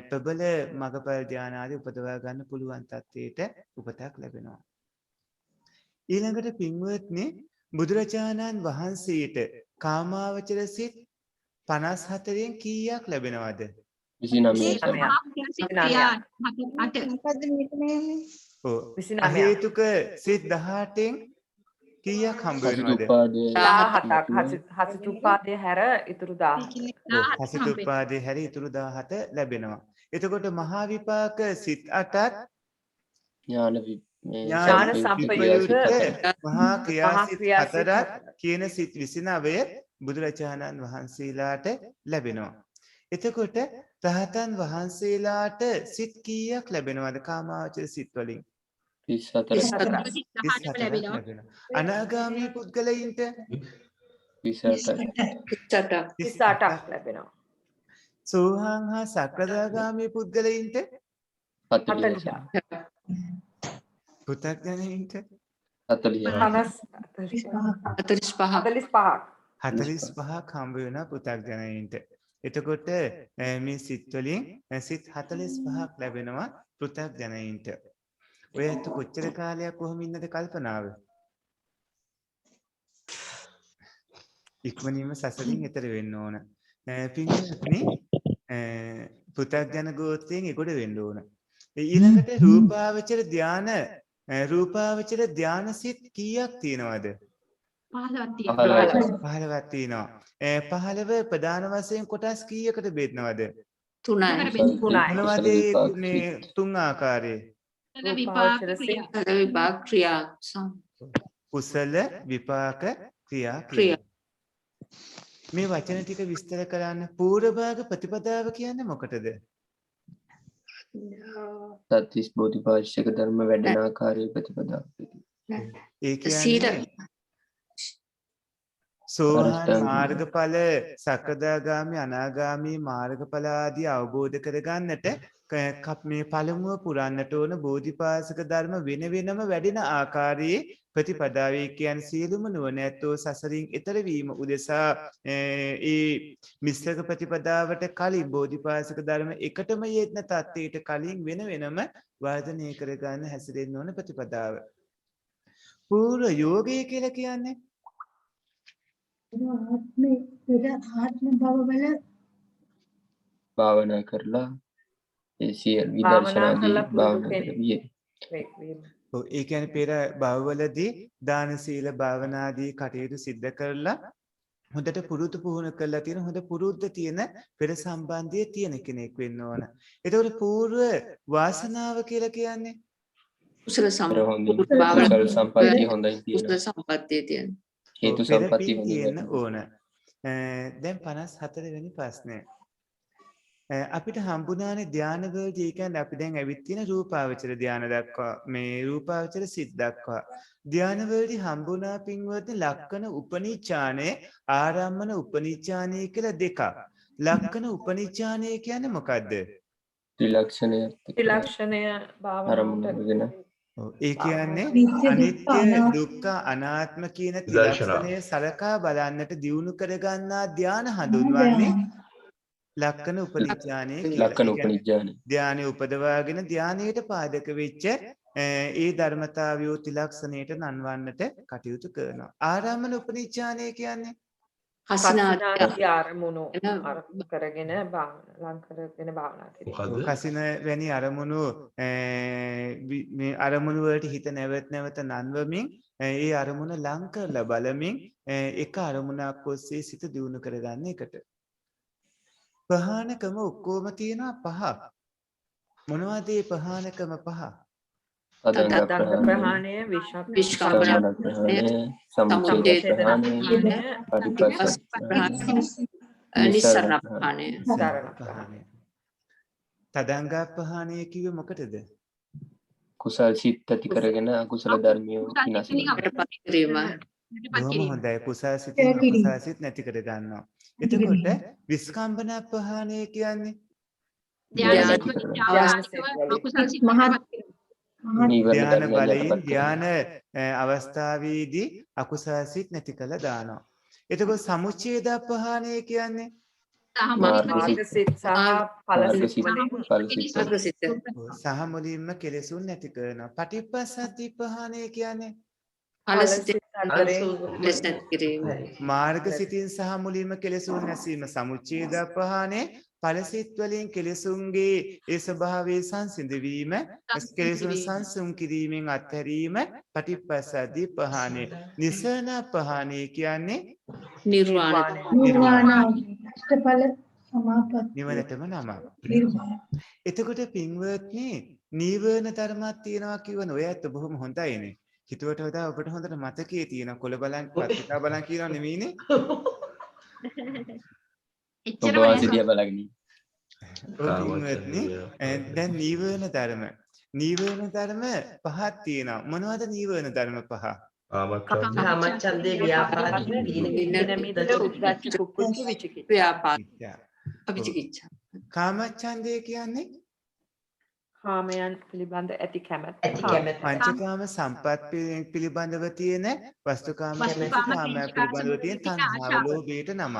ප්‍රබල මගපල ධාන ආදී උපදවා ගන්න පුළුවන් තත්ත්වයට උපතක් ලැබෙනවා. ඊළඟට පින්වත්නි බුදුරජාණන් වහන්සේට කාමාවචර සිත් 54න් කීයක් ලැබෙනවද? 29. අහේතුක සිත් 18න් කීයක් හම්බ වෙනවද? 17ක්. හසිතුප්පාදයේ හැර ඉතුරු 17. හසිතුප්පාදයේ හැර ඉතුරු 17 ලැබෙනවා. එතකොට මහා විපාක සිත් 8ත් ඥාන සම්පයුක්ත මහා ක්‍රියාසිත 4ත් කියන සිත් 29 බුදුරජාණන් වහන්සේලාට ලැබෙනවා. එතකොට රහතන් වහන්සේලාට සිත් කීයක් ලැබෙනවද කාමාවචර සිත් වලින්? 34. ලැබෙනවා. අනාගාමී පුද්ගලයින්ට 38ක් ලැබෙනවා. සෝහං හා සකදාගාමී පුද්ගලයින්ට 40. පුතග්ජනයින්ට 45ක් හම්බ වෙන පුතග්ජනයින්ට. එතකොට මේ සිත් වලින් සිත් 45ක් ලැබෙනවා පුතග්ජනයින්ට. ඔය ඇත්ත කොච්චර කාලයක් කොහොම ඉන්නද කල්පනාව? ඉක්මනින්ම සසලින් එතර වෙන්න ඕන. පින්වත්නි පුතග්ජන ගෝත්‍රයෙන් ඒකට වෙන්න ඕන. ඊළඟට රූපාවචර ධාන සිත් කීයක් තියෙනවද? 15ක් තියෙනවා. 15 ප්‍රධාන වශයෙන් කොටස් කීයකට බෙදනවද? 3යි. මොනවද මේ 3 ආකාරයේ? විපාක ක්‍රියා. කුසල විපාක ක්‍රියා. මේ වචන ටික විස්තර කරන්න. පූර්ව භාග ප්‍රතිපදාව කියන්නේ මොකටද? සත්‍තිස් බෝධිපාක්ෂික ධර්ම වැඩෙන ආකාරයේ ප්‍රතිපදාව. ඒ කියන්නේ සෝහන් මාර්ගඵල සකදාගාමි අනාගාමි මාර්ගඵල ආදී අවබෝධ කරගන්නට මේ පළමුව පුරන්නට ඕන බෝධිපාසක ධර්ම වෙන වෙනම වැඩෙන ආකාරයේ ප්‍රතිපදාවේ කියන සියලුම නුවණැත්තෝ සසරින් එතර වීම උදෙසා ඒ මිශ්‍රක ප්‍රතිපදාවට කලින් බෝධිපාසක ධර්ම එකටම යෙදෙන තත්ත්වයට කලින් වෙන වෙනම වර්ධනය කරගන්න හැසිරෙන්න ඕන ප්‍රතිපදාව. පූර්ව යෝගය කියලා කියන්නේ ආත්ම භවවල භාවනා කරලා ඒ සියලු විදර්ශනාදී භාවනා කරවිය. ඒ කියන්නේ පෙර භවවලදී දාන සීල භාවනාදී කටයුතු සිද්ධ කරලා හොඳට පුරුදු පුහුණු කරලා තියෙන හොඳ පුරුද්ද තියෙන පෙර සම්බන්ධය තියෙන කෙනෙක් වෙන්න ඕන. ඒතකොට පූර්ව වාසනාව කියලා කියන්නේ කුසල සම්පත්තිය හොඳයි තියෙන. කුසල සම්පත්තිය තියෙන. හේතු සම්පත්තිය තියෙන්න ඕන. දැන් 54 වෙනි ප්‍රශ්නය. අපිට හම්බුණානේ ධානවලදී කියන්නේ අපි දැන් ඇවිත් තියෙන රූපාවචර ධාන දක්වා මේ රූපාවචර සිත් දක්වා ධානවලදී හම්බුණා පින්වත්නි ලක්කන උපනිච්ඡානේ ආරම්මන උපනිච්ඡානේ කියලා දෙකක්. ලක්කන උපනිච්ඡානේ කියන්නේ මොකද්ද? ත්‍රිලක්ෂණය. ත්‍රිලක්ෂණය භාවනාවට ඒ කියන්නේ අනිත්‍ය දුක්ඛ අනාත්ම කියන ත්‍රිලක්ෂණය සලකා බලන්නට දියුණු කරගන්නා ධාන හඳුන්වන්නේ ලක්කන උපනිච්ඡානේ කියලා. ලක්කන උපනිච්ඡානේ. ධානය උපදවාගෙන ධානයට පාදක වෙච්ච ඒ ධර්මතාවය ත්‍රිලක්ෂණයට නන්වන්නට කටයුතු කරනවා. ආරම්මන උපනිච්ඡානේ කියන්නේ කසිනාදී අරමුණු අරමුණු කරගෙන ලං කරගෙන භාවනා මොකද්ද? කසින වැනි අරමුණු මේ අරමුණු වලට හිත නැවත නැවත නන්වමින් ඒ අරමුණ ලං කරලා බලමින් එක අරමුණක් ඔස්සේ සිත දියුණු කරගන්න එකට. පහනකම ඔක්කොම තියෙනවා පහ. මොනවද මේ පහනකම පහ? තදංග ප්‍රහාණය, විස්කම්බන ප්‍රහාණය, සමුච්ඡේද ප්‍රහාණය, පටිපස්ස ප්‍රහාණය, නිස්සරණ ප්‍රහාණය. තදංග ප්‍රහාණය කිව්වේ මොකටද? කුසල් සිත් ඇති කරගෙන අකුසල ධර්මිය විනාශ කිරීම. බොහොම හොඳයි. කුසල් සිතින් අකුසල් සිත් නැති කර ගන්නවා. එතකොට විස්කම්බන ප්‍රහාණය කියන්නේ ධ්‍යාන බලයෙන් ධ්‍යාන අවස්ථාවේදී අකුසල සිත් නැති කළ දානවා. එතකොට සමුච්ඡේද ප්‍රහාණය කියන්නේ සහ මුලින්ම කෙලෙසුන් නැති කරනවා. පටිපස්සද්ධි ප්‍රහාණය කියන්නේ මාර්ග සිතින් සහ මුලින්ම කෙලෙසුන් නැසීම. සමුච්ඡේද ප්‍රහාණය ඵලසිත වලින් කෙලෙසුන්ගේ ඒ ස්වභාවයේ සංසිඳවීම, කෙලෙසුන් සංසුන් කිරීමෙන් අත්හැරීම පටිපස්සද්ධි ප්‍රහාණය. නිසරණ ප්‍රහාණය කියන්නේ නිර්වාණ. අෂ්ටඵල සමාපatti. නිවනටම නම. එතකොට පින්වත්නි නීවරණ ධර්මයක් තියෙනවා කියවන ඔය ඇත්ත බොහොම හොඳයිනේ. හිතුවට වඩා ඔබට හොඳට මතකයේ තියෙන කොළ බලන් පත්‍රිකා බලන් කියනවා නෙමෙයිනේ. ඔබ වාසිය බලගනි. දැන් නීවරණ ධර්ම පහක් තියෙනවා. මොනවද නීවරණ ධර්ම පහ? කාමච්ඡන්දේ ව්‍යාපාදේ විචිකිච්ඡා. කාමච්ඡන්දේ කියන්නේ කාමයන් පිළිබඳ ඇති කැමැත්ත. පංචකාම සම්පත් පිළිබඳව තියෙන වස්තුකාම කාමයන් පිළිබඳව තියෙන තණ්හාව ලෝභයට නම.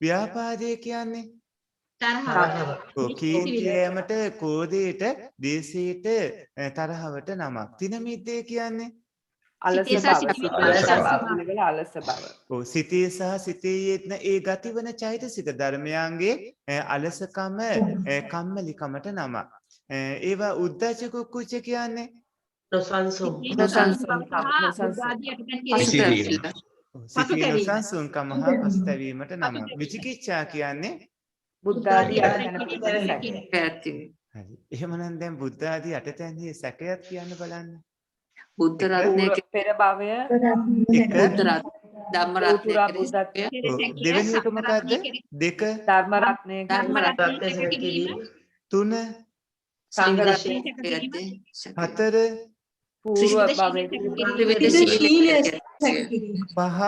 ව්‍යාපාදේ කියන්නේ තරහව. කීර්තියමට, කෝධයට, දේශයට, තරහවට නමක්. තින මිද්දේ කියන්නේ අලස බව. සිතේ සහ සිතේ යෙදෙන ඒ ගතිවන චෛතසික ධර්මයන්ගේ අලසකම, කම්මැලිකමට නමක්. ඒවා උද්ධච්ච කුක්කුච්ච කියන්නේ සංසුන්කම හා පසුතැවීමට නම. විචිකිච්ඡා කියන්නේ බුද්ධ ආදී එහෙමනම් දැන් බුද්ධ ආදී අටතැන්හි සැකයක් කියන්න බලන්න. බුද්ධ රත්නයේ පෙර භවය, බුද්ධ රත්න, ධම්ම රත්නයේ දෙවෙනි එක මොකද්ද? දෙක ධර්ම රත්නයේ, තුන සංඝ රත්නයේ, හතර පූර්ව භවයේ, පහ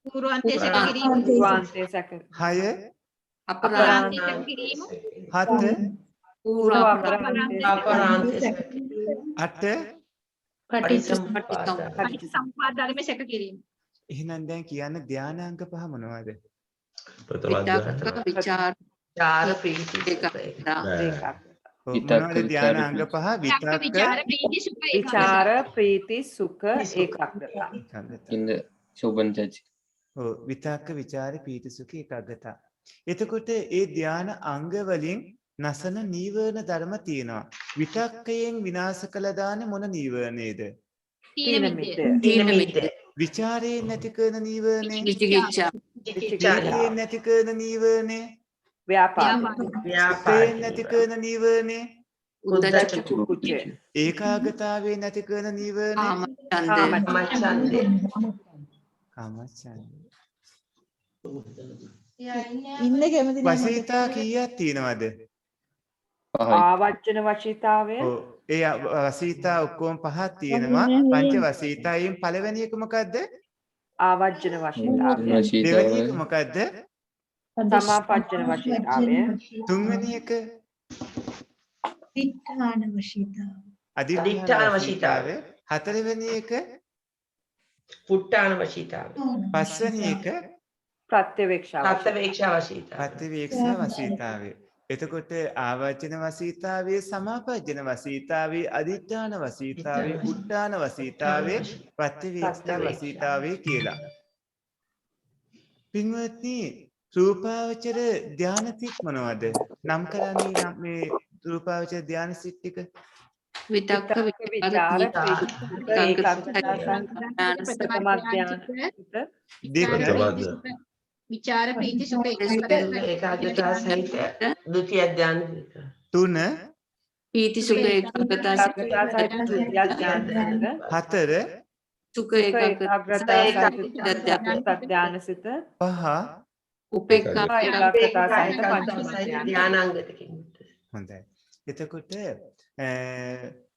පූර්වාන්තයේ සැක කිරීම. පූර්වාන්තයේ සැක. 6 අපරාන්තයේ සැක කිරීම. 7 අපරාන්තයේ සැක කිරීම. 8 පටිච්චසමුප්පාද ධර්මයේ සැක කිරීම. එහෙනම් දැන් කියන්න ධානාංග පහ මොනවද? ප්‍රථම ධ්‍යාන. විචාර ප්‍රීති මොනවද ධානාංග පහ? විතක්ක විචාර ප්‍රීති සුඛ ඒකාග්‍රතා. in the Shobhan Church. ඔව් විතක්ක විචාර පීති සුඛ ඒකාග්‍රතා. එතකොට ඒ ධාන අංග වලින් නසන නීවරණ ධර්ම තියෙනවා. විතක්කයෙන් විනාශ කළ දාන්නේ මොන නීවරණේද? තීන මිද්ද. තීන මිද්ද. විචාරයෙන් නැති කරන නීවරණේ. විචිකිච්ඡා. විචාරයෙන් නැති කරන නීවරණේ. ව්‍යාපාද. ව්‍යාපාදයෙන් නැති කරන නීවරණේ. උද්දච්ච කුච්ච. ඒකාග්‍රතාවයෙන් නැති කරන නීවරණේ. කාමච්ඡන්දේ. කාමච්ඡන්දේ. ඉන්න කැමති නැහැ. වසීතා කීයක් තියෙනවද? ආවචන වශීතාවය. ඔව් ඒ වසීතා ඔක්කොම පහක් තියෙනවා. පංච වසීතායෙන් පළවෙනි එක මොකද්ද? ආවජන වශීතාවය. දෙවෙනි එක මොකද්ද? සමාපජ්ජන වශීතාවය. තුන්වෙනි එක අදිඨාන වශීතාව. අදිඨාන වශීතාවය. හතරවෙනි එක පුට්ටාන වශීතාවය. පස්වෙනි එක ප්‍රත්‍යවේක්ෂා වශීතාවය. ප්‍රතිවේක්ෂා වසීතාවය. එතකොට ආවචන වසීතාවේ සමාපජ්ජන වසීතාවේ අදිඨාන වසීතාවේ උට්ටාන වසීතාවේ ප්‍රතිවේක්ෂා වසීතාවේ කියලා. පින්වත්නි රූපාවචර ධාන සිත් මොනවද? නම් කරන්නේ නම් මේ රූපාවචර ධාන සිත් ටික විතක්ක විචාර විචාර ප්‍රීති සුඛ ඒකාග්‍රතාව සහිත ဒုတိ ය ධ්‍යාන. 3 පීති සුඛ ඒකාග්‍රතා සහිත 4 සුඛ ඒකාග්‍රතා සහිත ධ්‍යාන සිත 5 උපේක්ඛා ඒකාග්‍රතා සහිත පංචම ධ්‍යානාංගතකින්. හොඳයි. එතකොට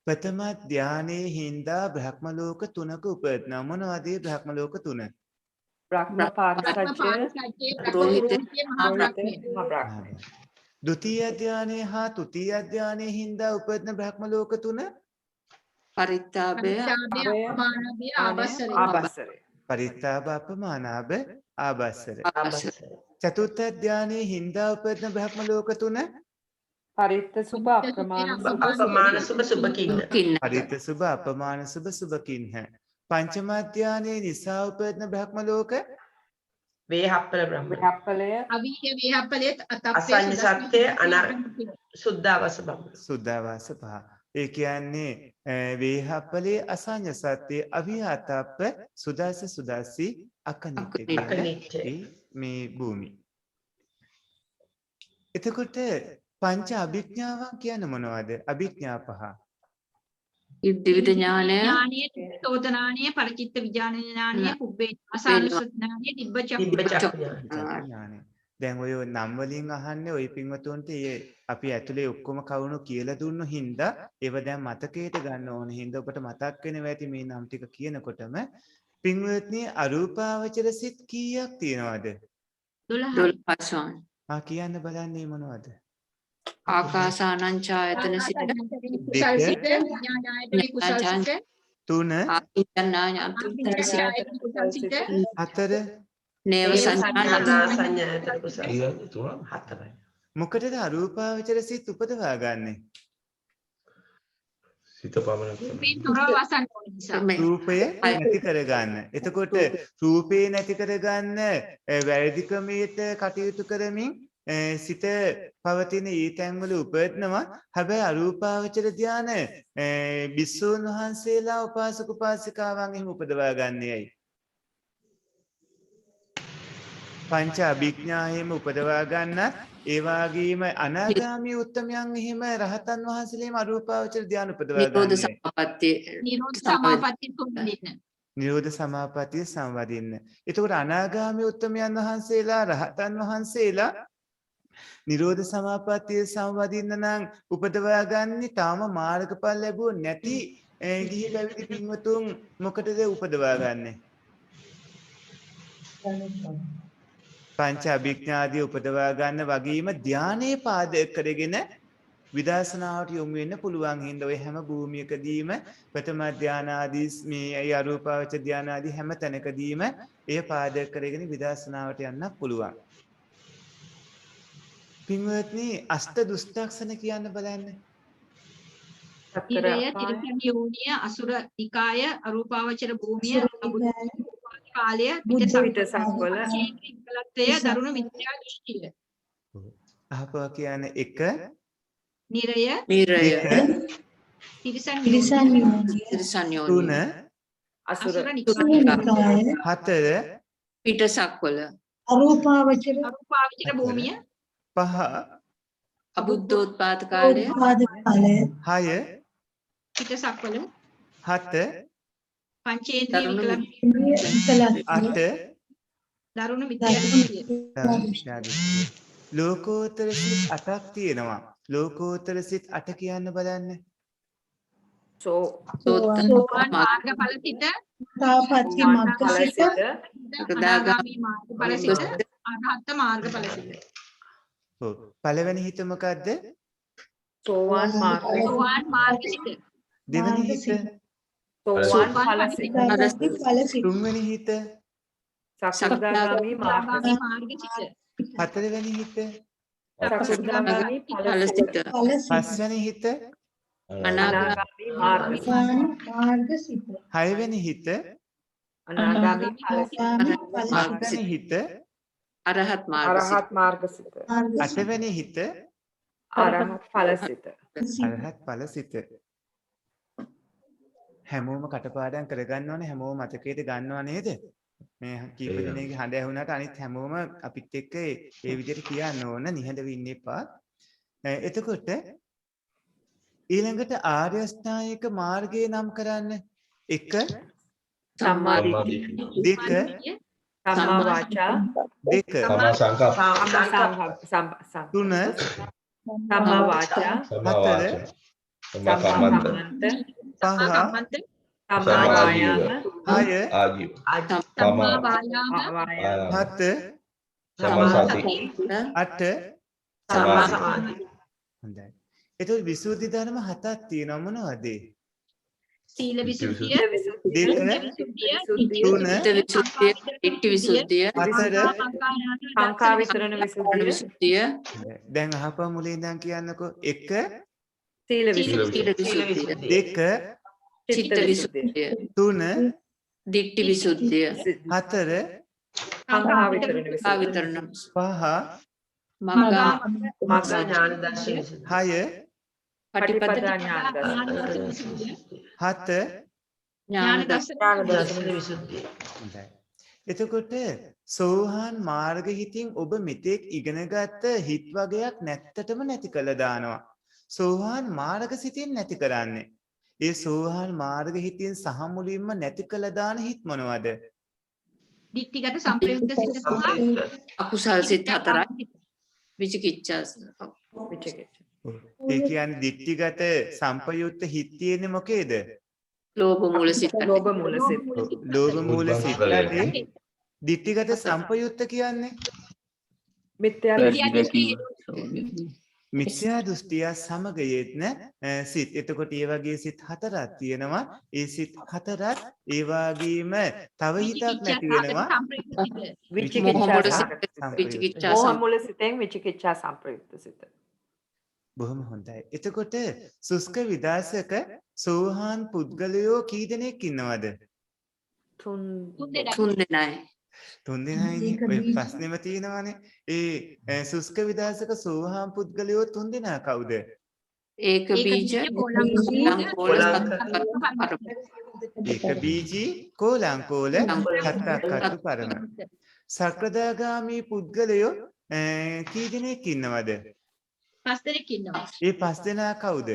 ප්‍රථම ධානයේ හින්දා බ්‍රහ්ම ලෝක 3ක උපදිනවා. මොනවද මේ බ්‍රහ්ම ලෝක 3? බ්‍රහ්ම පාරිසජ්ජය ද්විතීය ධානයේ හා තෘතීය ධානයේ හින්දා උපදින බ්‍රහ්ම ලෝක 3 පරිත්තාභය ආබස්සරය. පරිත්තාභ අපමානාභ ආබස්සර. චතුර්ථ ධානයේ හින්දා උපදින බ්‍රහ්ම ලෝක 3 පරිත්ත සුභ අප්‍රමාණ සුභ සුභකින්න. පරිත්ත සුභ අපමාන සුභ සුභකින්න. පංචම ධානයේ නිසා උපදින බ්‍රහ්ම ලෝක වේහප්පල බ්‍රහ්ම. වේහප්පලය අවීය වේහප්පලයේ අසඤ්ඤ සත්‍ය සුද්ධාවාස බ්‍රහ්ම. සුද්ධාවාස පහ. ඒ කියන්නේ වේහප්පලේ අසඤ්ඤ සත්‍ය අවිහාතප්ප සුදාස සුදාසි අකනිත්‍ය මේ භූමි. එතකොට පංච අභිඥාවන් කියන්නේ මොනවද? අභිඥා පහ. විවිධ ඥානය, තෝතනාණය, පරිචිත්ත විඥාන ඥානය, පුබ්බේ අසානුසත් ඥානය, දිබ්බ චක්ඛු ඥානය. දැන් ඔය නම් වලින් අහන්නේ ඔය පින්වතුන්ට අපි ඇතුලේ ඔක්කොම කවුණු කියලා දුන්නු හින්දා ඒව දැන් මතකයට ගන්න ඕන හින්දා ඔබට මතක් වෙනවා ඇති මේ නම් ටික කියනකොටම පින්වත්නි අරූපාවචර සිත් කීයක් තියෙනවද? 12. කියන්න බලන්නේ මොනවද? ආකාසානං ඡායතන සිත කුසල් සිත ඥානායතන කුසල් සිත 3 ආඥායතන සිත 4 නේව සංඥායතන කුසල් 4. මොකටද අරූපාවචර සිත් උපදවා ගන්නෙ? සිත පමණක් රූපය නැති කරගන්න. එතකොට රූපේ නැති කරගන්න වැරදි ක්‍රමයට කටයුතු කරමින් සිත පවතින ඊතැන්වල උපදිනවා. හැබැයි අරූපාවචර ධාන බිස්සුන් වහන්සේලා උපාසක උපාසිකාවන් එහෙම උපදවා ගන්නේයි. පංච අභිඥායෙම උපදවා ගන්නත් ඒ වගේම අනාගාමී උත්තමයන් එහෙම රහතන් වහන්සේලේම අරූපාවචර ධාන උපදවා ගන්නයි. නිරෝධ සමාපත්තිය සම්වදින්න. එතකොට අනාගාමී උත්තමයන් වහන්සේලා රහතන් වහන්සේලා නිරෝධ සමාපත්තිය සම්වදින්න නම් උපදවා ගන්නේ තාම මාර්ගඵල ලැබුව නැති ගිහි පැවිදි පින්වතුන් මොකටද උපදවා ගන්නෙ? පංච අභිඥාදී උපදවා ගන්න වගේම ධානයේ පාදක කරගෙන විදර්ශනාවට යොමු වෙන්න පුළුවන් හින්දා ඔය හැම භූමියකදීම ප්‍රථම ධානාදී මේ අරූපාවචර ධානාදී හැම තැනකදීම එය පාදක කරගෙන විදර්ශනාවට යන්න පුළුවන්. පින්වත්නි අෂ්ට දුෂ්ටක්ෂණ කියන්න බලන්න. ඉරය තිරසන් යෝනිය අසුර නිකාය අරූපාවචර භූමිය කාලය පිටසක්වල චේත්‍රිකලත්වය දරුණු මිත්‍යා දෘෂ්ටිය. අහපුවා කියන්නේ එක නිරය තිරසන් යෝනිය තුන අසුර නිකාය හතර පිටසක්වල අරූපාවචර භූමිය පහ අබුද්ධෝත්පාද කාලය හය පිටසක්වල හත පංචේන්ද්‍රිය අට දරුණු මිත්‍යා දෘෂ්ටිය. ලෝකෝත්තර සිත් 8ක් තියෙනවා. ලෝකෝත්තර සිත් 8 කියන්න බලන්න. සෝවාන් මාර්ගඵල සිත තාපත්‍ය මග්ගසිත අනාගාමී මාර්ගඵල සිත අරහත් මාර්ගඵල සිත. ඔව් පළවෙනි හිත මොකද්ද? සෝවාන් මාර්ග සිත. දෙවෙනි හිත සෝවාන් ඵල සිත. තුන්වෙනි හිත සකදාගාමී මාර්ග සිත. හතරවෙනි හිත සකදාගාමී ඵල සිත. පස්වෙනි හිත අනාගාමී මාර්ග සිත. හයවෙනි හිත අනාගාමී ඵල සිත. හත්වෙනි හිත අරහත් මාර්ග සිත. අටවෙනි හිත අරහත් ඵල සිත. අරහත් ඵල සිත. හැමෝම කටපාඩම් කරගන්න ඕනේ, හැමෝම මතකයට ගන්නවා නේද? මේ කීප දෙනෙක්ගේ හඬ ඇහුණාට අනිත් හැමෝම අපිත් එක්ක ඒ විදිහට කියන්න ඕන, නිහඬව ඉන්න එපා. එතකොට ඊළඟට ආර්ය අෂ්ටාංගික මාර්ගය නම් කරන්න. 1 සම්මා දිට්ඨිය. 2 සම්මා වාචා. 2 සම්මා සංකප්ප. තුන සම්මා වාචා. සම්මා වාචා. සම්මා කම්මන්ත. පහ සම්මා වායාම. හය ආජීව. සම්මා වායාම. හත සම්මා සති. අට සම්මා සමාධි. හොඳයි. එතකොට විසුද්ධි ධර්ම 7ක් තියෙනවා මොනවද? සීල විසුද්ධිය, දෙක තුන ඉට්ටි විසුද්ධිය, හතර සංකා විතරණ විසුද්ධිය. දැන් අහපුවා මුලින් ඉඳන් කියන්නකෝ. 1 සීල විසුද්ධිය, 2 චිත්ත විසුද්ධිය, 3 දිට්ඨි විසුද්ධිය, 4 සංකා විතරණ විසුද්ධිය, 5 මග්ගා ඥාන දර්ශන 6 පටිපදා ඥාන දර්ශන 7 ඥාන දර්ශන විසුද්ධිය. හොඳයි. එතකොට සෝහාන් මාර්ග හිතින් ඔබ මෙතෙක් ඉගෙනගත්ත හිත් වගයක් නැත්තටම නැති කළ දානවා. සෝහාන් මාර්ග සිතින් නැති කරන්නේ. ඒ සෝහාන් මාර්ග හිතින් සහ මුලින්ම නැති කළ දාන හිත් මොනවද? දිට්ඨිගත සංප්‍රයුක්ත සිත සහ අකුසල් සිත් 4යි. විචිකිච්ඡා ඒ කියන්නේ දිට්ඨිගත සංපයුක්ත හිත් තියෙන්නේ මොකේද? ලෝභ මූල සිත්. ලෝභ මූල සිත්. ලෝභ මූල සිත්. දිට්ඨිගත සංපයුක්ත කියන්නේ මිත්‍යා මිත්‍යා දෘෂ්ටිය සමග යෙදෙන සිත්. එතකොට ඒ වගේ සිත් 4ක් තියෙනවා. ඒ සිත් 4ත් ඒ වගේම තව හිතක් නැති වෙනවා. විචිකිච්ඡා මෝහ මූල සිතෙන් විචිකිච්ඡා සංප්‍රයුක්ත සිත. බොහොම හොඳයි. එතකොට සුස්ක විදාසක සෝහාන් පුද්ගලයෝ කී දෙනෙක් ඉන්නවද? තුන් දෙනයි. තුන් දෙනයි. ඔය ප්‍රශ්නෙම තියෙනවානේ. ඒ සුස්ක විදාසක සෝහාන් පුද්ගලයෝ තුන් දෙනා කවුද? ඒක බීජ ඒක බීජී කෝලංකෝල කත්තක්කතු පරම. සක්‍රදාගාමී පුද්ගලයෝ කී දෙනෙක් ඉන්නවද? 5 දෙනෙක් ඉන්නවා. ඒ 5 දෙනා කවුද?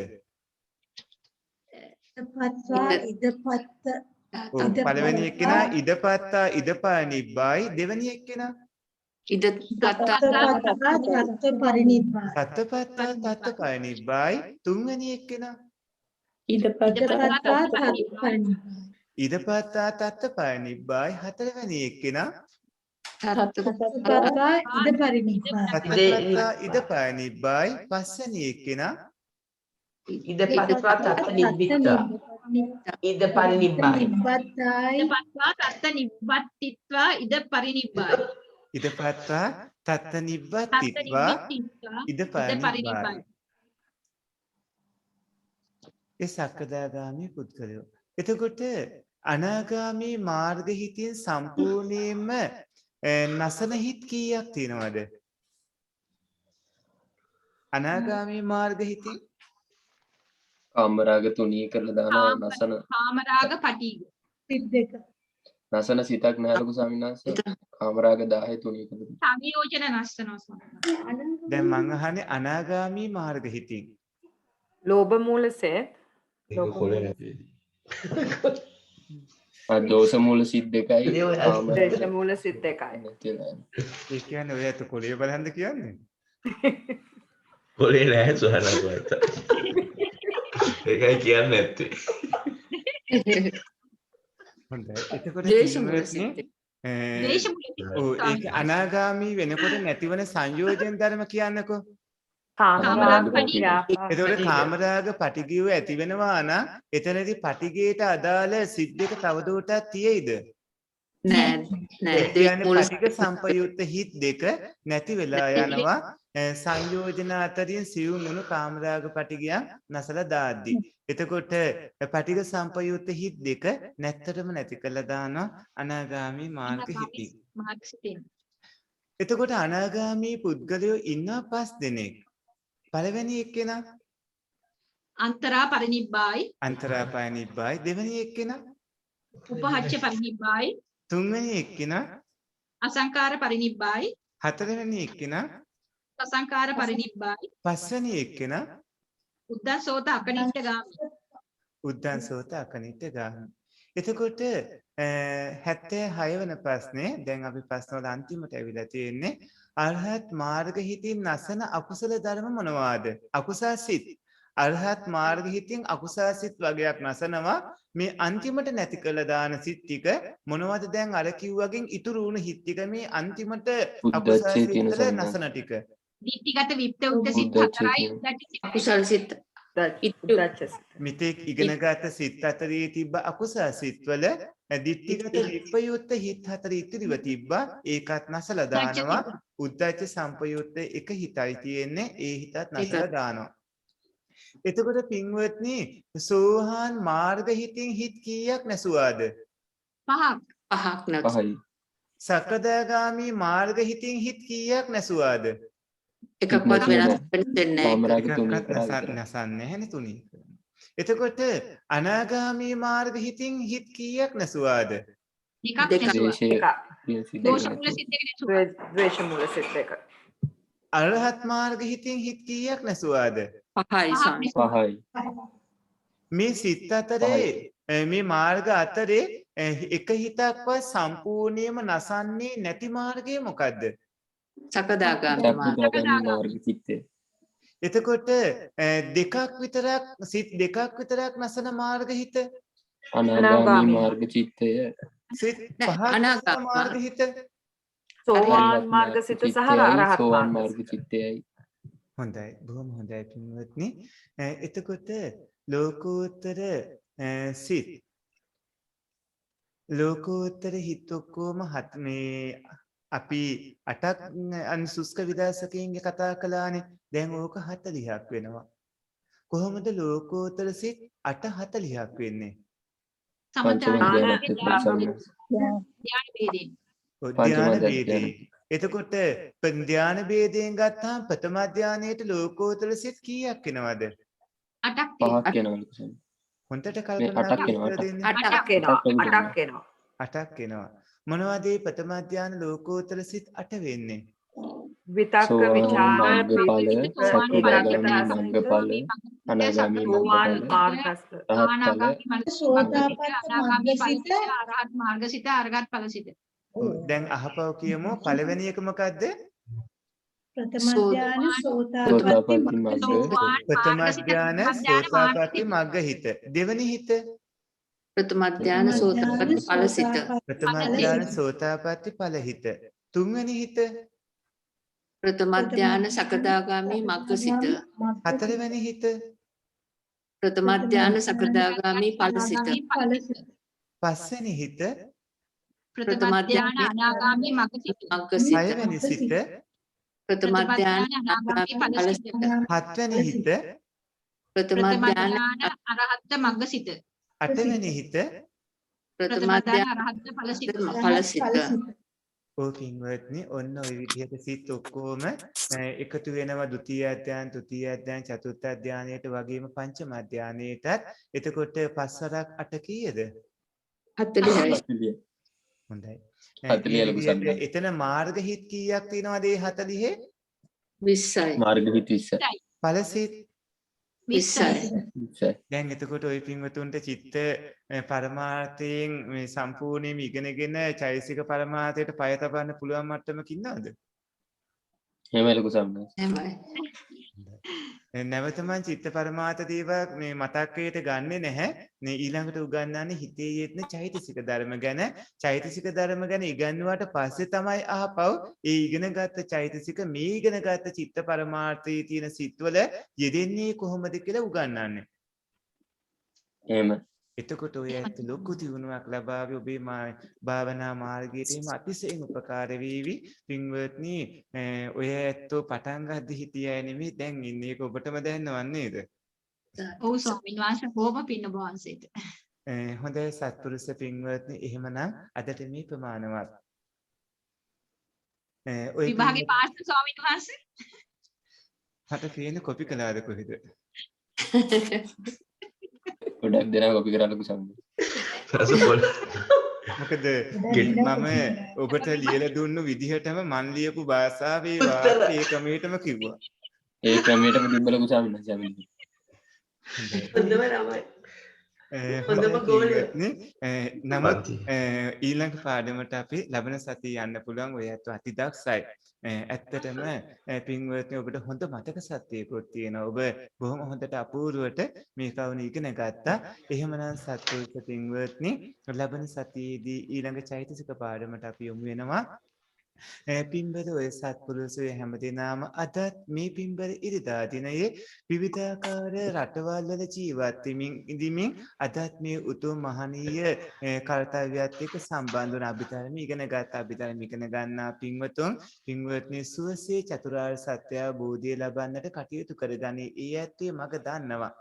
පළවෙනි එක්කෙනා ඉදපත්තා ඉදපා නිබ්බායි. දෙවෙනි එක්කෙනා ඉදපත්තා තත්ත පරිනිබ්බායි. තුන්වෙනි එක්කෙනා ඉදපත්තා තත්ත පරිනිබ්බායි. හතරවෙනි එක්කෙනා සත්පත්තා ඉද පරිනිබ්බායි. සත්පත්තා ඉද පරිනිබ්බායි පස්වෙනි එක්කෙනා ඉද පත්වා තත්ත නිබ්බිත්තා. ඉද පරිනිබ්බායි. නිබ්බත්තායි තත්ත නිබ්බත්තිත්වා ඉද පරිනිබ්බායි. ඉද පත්තා තත්ත නිබ්බත්තිත්වා ඉද පරිනිබ්බායි. ඒ සක්කදාගාමී පුද්ගලයෝ. එතකොට අනාගාමී මාර්ග හිතින් සම්පූර්ණයෙන්ම නසන හිත් කීයක් තියෙනවද? අනාගාමී මාර්ග හිතින් කාමරාග තුනී කරලා දානවා නසන කාමරාග පටිග. සිත් දෙක. නසන සිතක් නැහැ ලොකු ස්වාමීන් වහන්සේ. කාමරාග 10 තුනී කරලා. සංයෝජන නස්සනවා ස්වාමීනි. දැන් මං අහන්නේ අනාගාමී මාර්ග හිතින්. ලෝභ මූල සෙත්. ඒක කොලේ නැති. දෝෂ මූල සිත් දෙකයි. දේශ මූල සිත් දෙකයි. ඒ කියන්නේ ඔය ඇත්ත කොලේ බලන්න කියන්නේ. කොලේ නැහැ සුහරණත්. ඒකයි කියන්නේ නැත්තේ. හොඳයි. එතකොට දේශ මූල සිත්. ඒක අනාගාමී වෙනකොට නැතිවන සංයෝජන ධර්ම කියන්නකෝ. එතකොට කාමරාග පටිගියව ඇති වෙනවා නම් එතනදී පටිගයට අදාළ සිත් දෙක තවදුරටත් තියෙයිද? නෑ පටිග සම්පයුක්ත හිත් දෙක නැති වෙලා යනවා සංයෝජන අතරින් සියුම් වුණු කාමරාග පටිගයන් නැසලා දාද්දි. එතකොට පටිග සම්පයුක්ත හිත් දෙක නැත්තටම නැති කළා දානවා අනාගාමී මාර්ග හිතින්. එතකොට අනාගාමී පුද්ගලයෝ ඉන්නවා 5 දෙනෙක්. පළවෙනි එක්කෙනා අන්තරා පරිනිබ්බායි. අන්තරා පරිනිබ්බායි. දෙවෙනි එක්කෙනා උපහච්ච පරිනිබ්බායි. තුන්වෙනි එක්කෙනා අසංකාර පරිනිබ්බායි. හතරවෙනි එක්කෙනා අසංකාර පරිනිබ්බායි. පස්වෙනි එක්කෙනා උද්දසෝත අකනිට්ඨ ගාමි. උද්දන්සෝත අකනිට්ඨ ගාමි. එතකොට 76 වෙනි ප්‍රශ්නේ දැන් අපි ප්‍රශ්න වල අන්තිමට ඇවිල්ලා තියෙන්නේ අරහත් මාර්ග හිතින් නැසන අකුසල ධර්ම මොනවාද? අකුසල් සිත්. අරහත් මාර්ග හිතින් අකුසල් සිත් වගේක් නැසනවා. මේ අන්තිමට නැති කළ දාන සිත් ටික මොනවද? දැන් අර කිව්වගෙන් ඉතුරු වුණු හිත් ටික මේ අන්තිමට අකුසල් සිත් වල නැසන ටික. දිට්ඨිගත විප්ත උද්ද සිත් හතරයි අකුසල් සිත්. මිතෙක් ඉගෙනගත සිත් අතරේ තිබ්බ අකුසල් සිත්වල දිට්ඨිගත විප්‍රයුක්ත හිත් හතර ඉතිරිව තිබ්බා. ඒකත් නැසලා දානවා. උද්දච්ච සම්පයුක්ත එක හිතයි තියෙන්නේ. ඒ හිතත් නැසලා දානවා. එතකොට පින්වත්නි සෝහාන් මාර්ග හිතින් හිත් කීයක් නැසුවාද? 5ක් නැසුවා. සකදාගාමී මාර්ග හිතින් හිත් කීයක් නැසුවාද? එකක්වත් වෙනස් වෙන්නේ නැහැ තුනී. එතකොට අනාගාමී මාර්ග හිතින් හිත් කීයක් නැසුවාද? ද්වේෂ මූල සිත් දෙක. අරහත් මාර්ග හිතින් හිත් කීයක් නැසුවාද? 5යි. මේ සිත් අතරේ මේ මාර්ග අතරේ එක හිතක්වත් සම්පූර්ණයෙන්ම නසන්නේ නැති මාර්ගය මොකද්ද? සකදාගාමී මාර්ග චිත්තය. එතකොට දෙකක් විතරක් සිත් දෙකක් විතරක් නැසන මාර්ග හිත අනාගාමී මාර්ග චිත්තය. සිත් පහක් මාර්ග හිත සෝවාන් මාර්ග සිත සහ අරහත් මාර්ග චිත්තයයි. හොඳයි, බොහොම හොඳයි පින්වත්නි. එතකොට ලෝකෝත්තර සිත් ලෝකෝත්තර හිත ඔක්කොම මේ අපි 8ක් අනුසුස්ක විදර්ශකයන්ගේ කතා කළානේ. දැන් ඕක 40ක් වෙනවා. කොහොමද ලෝකෝත්තර සිත් 8 40ක් වෙන්නේ? ධ්‍යාන වේදේ. එතකොට ධ්‍යාන වේදයෙන් ගත්තාම ප්‍රථම ධ්‍යානයේට ලෝකෝත්තර සිත් කීයක් එනවද? 8ක් එනවා. හොඳට කල්පනා කරලා 8ක් එනවා. මොනවද මේ ප්‍රථම ධ්‍යාන ලෝකෝත්තර සිත් 8 වෙන්නේ? විතක්ක විචාර අරහත් මාර්ගසිත අරහත් ඵලසිත. දැන් අහපව කියමු පළවෙනි එක මොකද්ද? ප්‍රථම ධ්‍යාන සෝතාපට්ටි මග්ග හිත. දෙවෙනි හිත ප්‍රථම ධ්‍යාන සෝතාපට්ටි ඵලසිත. ප්‍රථම ධ්‍යාන සෝතාපට්ටි ඵලහිත. තුන්වෙනි හිත ප්‍රථම ධානය සකදාගාමි මග්ගසිත හතරවෙනි හිත ප්‍රථම ධානය සකදාගාමි ඵලසිත පස්වෙනි හිත ප්‍රථම ධානය අනාගාමි මග්ගසිත හයවෙනි සිත ප්‍රථම ධානය අනාගාමි ඵලසිත හත්වෙනි හිත ප්‍රථම ධානය අරහත් මග්ගසිත අටවෙනි හිත ප්‍රථම ධානය අරහත් ඵලසිත ඔය පින්වත්නි ඔන්න ඔය විදිහට සිත් ඔක්කොම එකතු වෙනවා ဒုတိ ය ධානය තෘතිය ධානය චතුර්ථ ධානයට වගේම පංචම ධානයටත් එතකොට පස්වරක් 8 කීයද 40යි හොඳයි 40 ලොකු සම්මත. එතන මාර්ග හිත් කීයක් තියෙනවද මේ 40? 20යි මාර්ග හිත 20යි. ඵලසිත 20යි දැන් එතකොට ওই පින්වතුන්ට චිත්ත පරමාර්ථයෙන් මේ සම්පූර්ණයෙන්ම ඉගෙනගෙන චෛසික පරමාර්ථයට පය තබන්න පුළුවන් මට්ටමක ඉන්නවද? එහෙමයි ලොකු සම්මත. එහෙමයි නැවත මං චිත්ත පරමාර්ථ දේවල් මේ මතකයට ගන්නෙ නැහැ. මේ ඊළඟට උගන්වන්නේ හිතේ යෙදෙන චෛතසික ධර්ම ගැන. චෛතසික ධර්ම ගැන ඉගෙනුවාට පස්සේ තමයි අහපව් ඒ ඉගෙනගත්ත චෛතසික මේ ඉගෙනගත්ත චිත්ත පරමාර්ථයේ තියෙන සිත්වල යෙදෙන්නේ කොහොමද කියලා උගන්වන්නේ. එහෙම. එතකොට ඔය ඇත්ත ලොකු දියුණුවක් ලබාවි ඔබේ භාවනා මාර්ගයට එහෙම අතිශයින් උපකාර වේවි. පින්වත්නි ඔය ඇත්තෝ පටන් ගද්දි හිටියයි නෙමෙයි දැන් ඉන්නේ. ඒක ඔබටම දැනනව නේද? ඔව් ස්වාමීන් වහන්සේ බොහොම පින්න වහන්සේට හොඳයි සත්පුරුෂ පින්වත්නි එහෙමනම් අදට මේ ප්‍රමාණවත්. ඔය විභාගේ පාස් ස්වාමීන් වහන්සේ මට පේන කොපි කළාද කොහෙද? ගොඩක් දෙනා කොපි කරලා ලොකු සම්මත. මොකද මම ඔබට ලියලා දුන්නු විදිහටම මන් ලියපු භාෂාවේ වාක්‍ය ඒ ක්‍රමයටම කිව්වා. ඒ ක්‍රමයටම තිබ්බ ලොකු සම්මත. හොඳම ළමයි. හොඳම ගෝලය. නමුත් ඊළඟ පාඩමට අපි ලබන සතියේ යන්න පුළුවන්. ඔය ඇත්ත අතිදක්ෂයි. ඇත්තටම පින්වත්නි ඔබට හොඳ මතක ශක්තියකුත් තියෙනවා. ඔබ බොහොම හොඳට අපූර්වට මේ කවුණ ඉගෙන ගත්තා. එහෙමනම් සත්පුරුෂ පින්වත්නි ලබන සතියේදී ඊළඟ චෛතසික පාඩමට අපි යොමු වෙනවා. පින්බර ඔය සත්පුරුෂය හැමදෙනාම අදත් මේ පින්බර ඉරිදා දිනයේ විවිධාකාර රටවල් වල ජීවත් ඉඳමින් අදත් මේ උතුම් මහනීය කර්තව්‍යයත් එක්ක සම්බන්ධ වන අභිධර්ම ඉගෙන ගන්න අභිධර්ම ඉගෙන ගන්නා පින්වත්නි සුවසේ චතුරාර්ය සත්‍ය අවබෝධය ලබන්නට කටයුතු කරගනි. ඒ ඇත්තේ මග දන්නවා.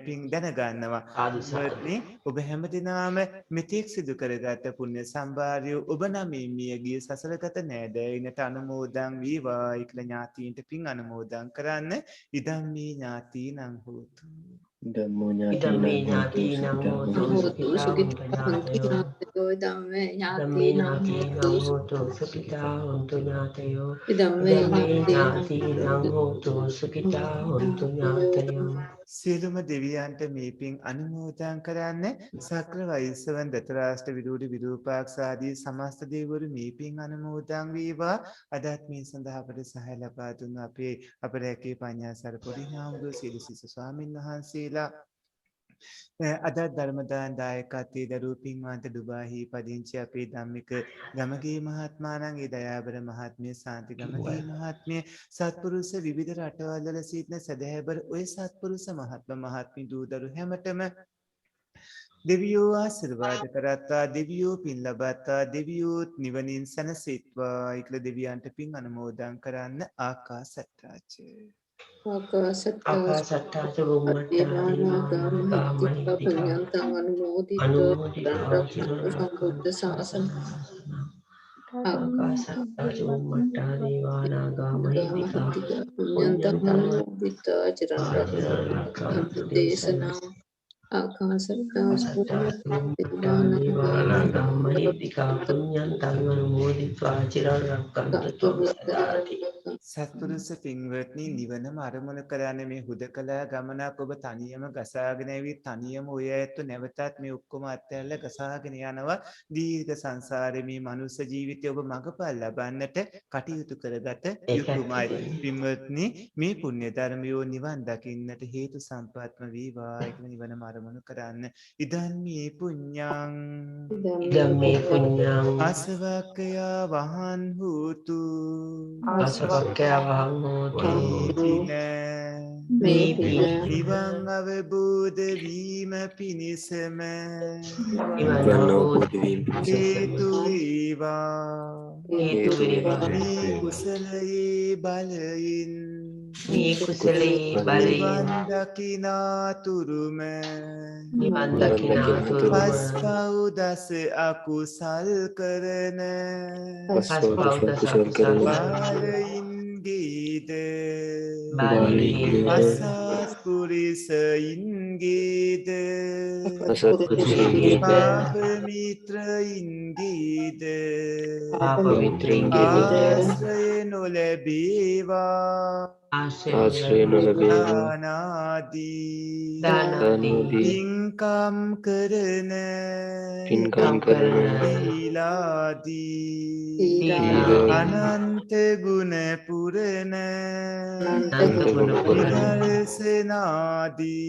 පින් දැනගන්නවා. පින්වත්නි ඔබ හැමදෙනාම මෙතෙක් සිදු කරගත් පුණ්‍ය සම්භාරය ඔබ නම් මිය ගිය සසලගත නෑදෑයිනට අනුමෝදන් වේවා කියලා ඥාතීන්ට පින් අනුමෝදන් කරන්න. ඉදම් මේ ඥාතීනං හෝතු. ධම්මෝ ඥාතීනං හෝතු සුඛිතාන්තෝ ධම්මේ ඥාතීනං හෝතු සුඛිතාන්තෝ ඥාතයෝ ධම්මේ ඥාතීනං හෝතු සුඛිතාන්තෝ ඥාතයෝ. සියලුම දෙවියන්ට මේ පින් අනුමෝදන් කරන්න. සක්‍ර වෛශ්‍රවන් දතරාෂ්ට්‍ර විරූඩි විරූපාක්ෂ ආදී සමස්ත දෙවිවරු මේ පින් අනුමෝදන් වේවා. අදත් මේ සඳහා අපට සහාය ලබා දුන්න අපේ අපරැකේ පඤ්ඤාසාර පොඩි නාමගෝ සීල සිසු ස්වාමීන් වහන්සේලා අද ධර්ම දායකත්වයේ දරූ පින්වන්ත දුබාහි පදිංචි අපේ ධම්මික ගමගේ මහත්මයාණන් ඒ දයාබර මහත්මිය ශාන්ති ගමගේ මහත්මිය සත්පුරුෂ විවිධ රටවල් වල සිටින සදහැබර ඔය සත්පුරුෂ මහත්මී දූ දරු හැමතෙම දෙවියෝ ආශිර්වාද කරත්තා දෙවියෝ පින් ලබත්තා දෙවියෝ නිවනින් සැනසෙත්වා කියලා දෙවියන්ට පින් අනුමෝදන් කරන්න. ආකාසට්ටාච ආකාසට්ටා ච බුම්මට්ටා පුඤ්ඤන්තං අනුමෝදිතෝ සම්බුද්ධ ශාසන ආකාසට්ටා ච බුම්මට්ටා දේවානාගා මහිත්‍තිකා පුඤ්ඤන්තං අනුමෝදිතෝ චිරං දේශනා ආකාසට්ටා දේවානාගා මහිත්‍තිකා පුඤ්ඤන්තං අනුමෝදිත्वा චිරං රක්ඛන්තු සදාති. සත්පුරුෂ පින්වත්නි නිවනම අරමුණු කරන්නේ මේ හුදකලා ගමනක්. ඔබ තනියම ගසාගෙන ඇවිත් තනියම ඔය ඇත්ත නැවතත් මේ ඔක්කොම අත්හැරලා ගසාගෙන යනවා. දීර්ඝ සංසාරේ මේ මනුස්ස ජීවිතය ඔබ මඟපල් ලබන්නට කටයුතු කරගත යුතුමයි. පින්වත්නි මේ පුණ්‍ය ධර්මයෝ නිවන් දකින්නට හේතු සම්පත්ම වේවා. ඒක නිවනම අරමුණු අරමුණු කරන්න. ඉදන්මේ පුඤ්ඤං ඉදම්මේ පුඤ්ඤං ආසවක්ඛයා වහන් හෝතු ආසවක්ඛයා වහන් හෝතු මේ පින නිවන් අවබෝධ වීම පිණිසම නිවන් අවබෝධ වීම හේතු වේවා. හේතු වේවා. මේ කුසලයේ බලයින් මේ කුසලයේ බලයෙන් නිවන් දකිනාතුරුම නිවන් දකිනාතුරුම පස්පව් දස අකුසල් කරන පස්පව් දස අකුසල් බාලයින්ගේද බාලයින්ගේද අසත්පුරිසයින්ගේද අසත්පුරුෂයින්ගේද පාපමිත්‍රයින්ගේද පාපමිත්‍රයින්ගේද ආශ්‍රය නොලැබේවා. ආශ්‍රය නොලැබේවා. දානාදී පින්කම් කරන දීලාදී අනන්ත ගුණ පුරන විදර්ශනාදී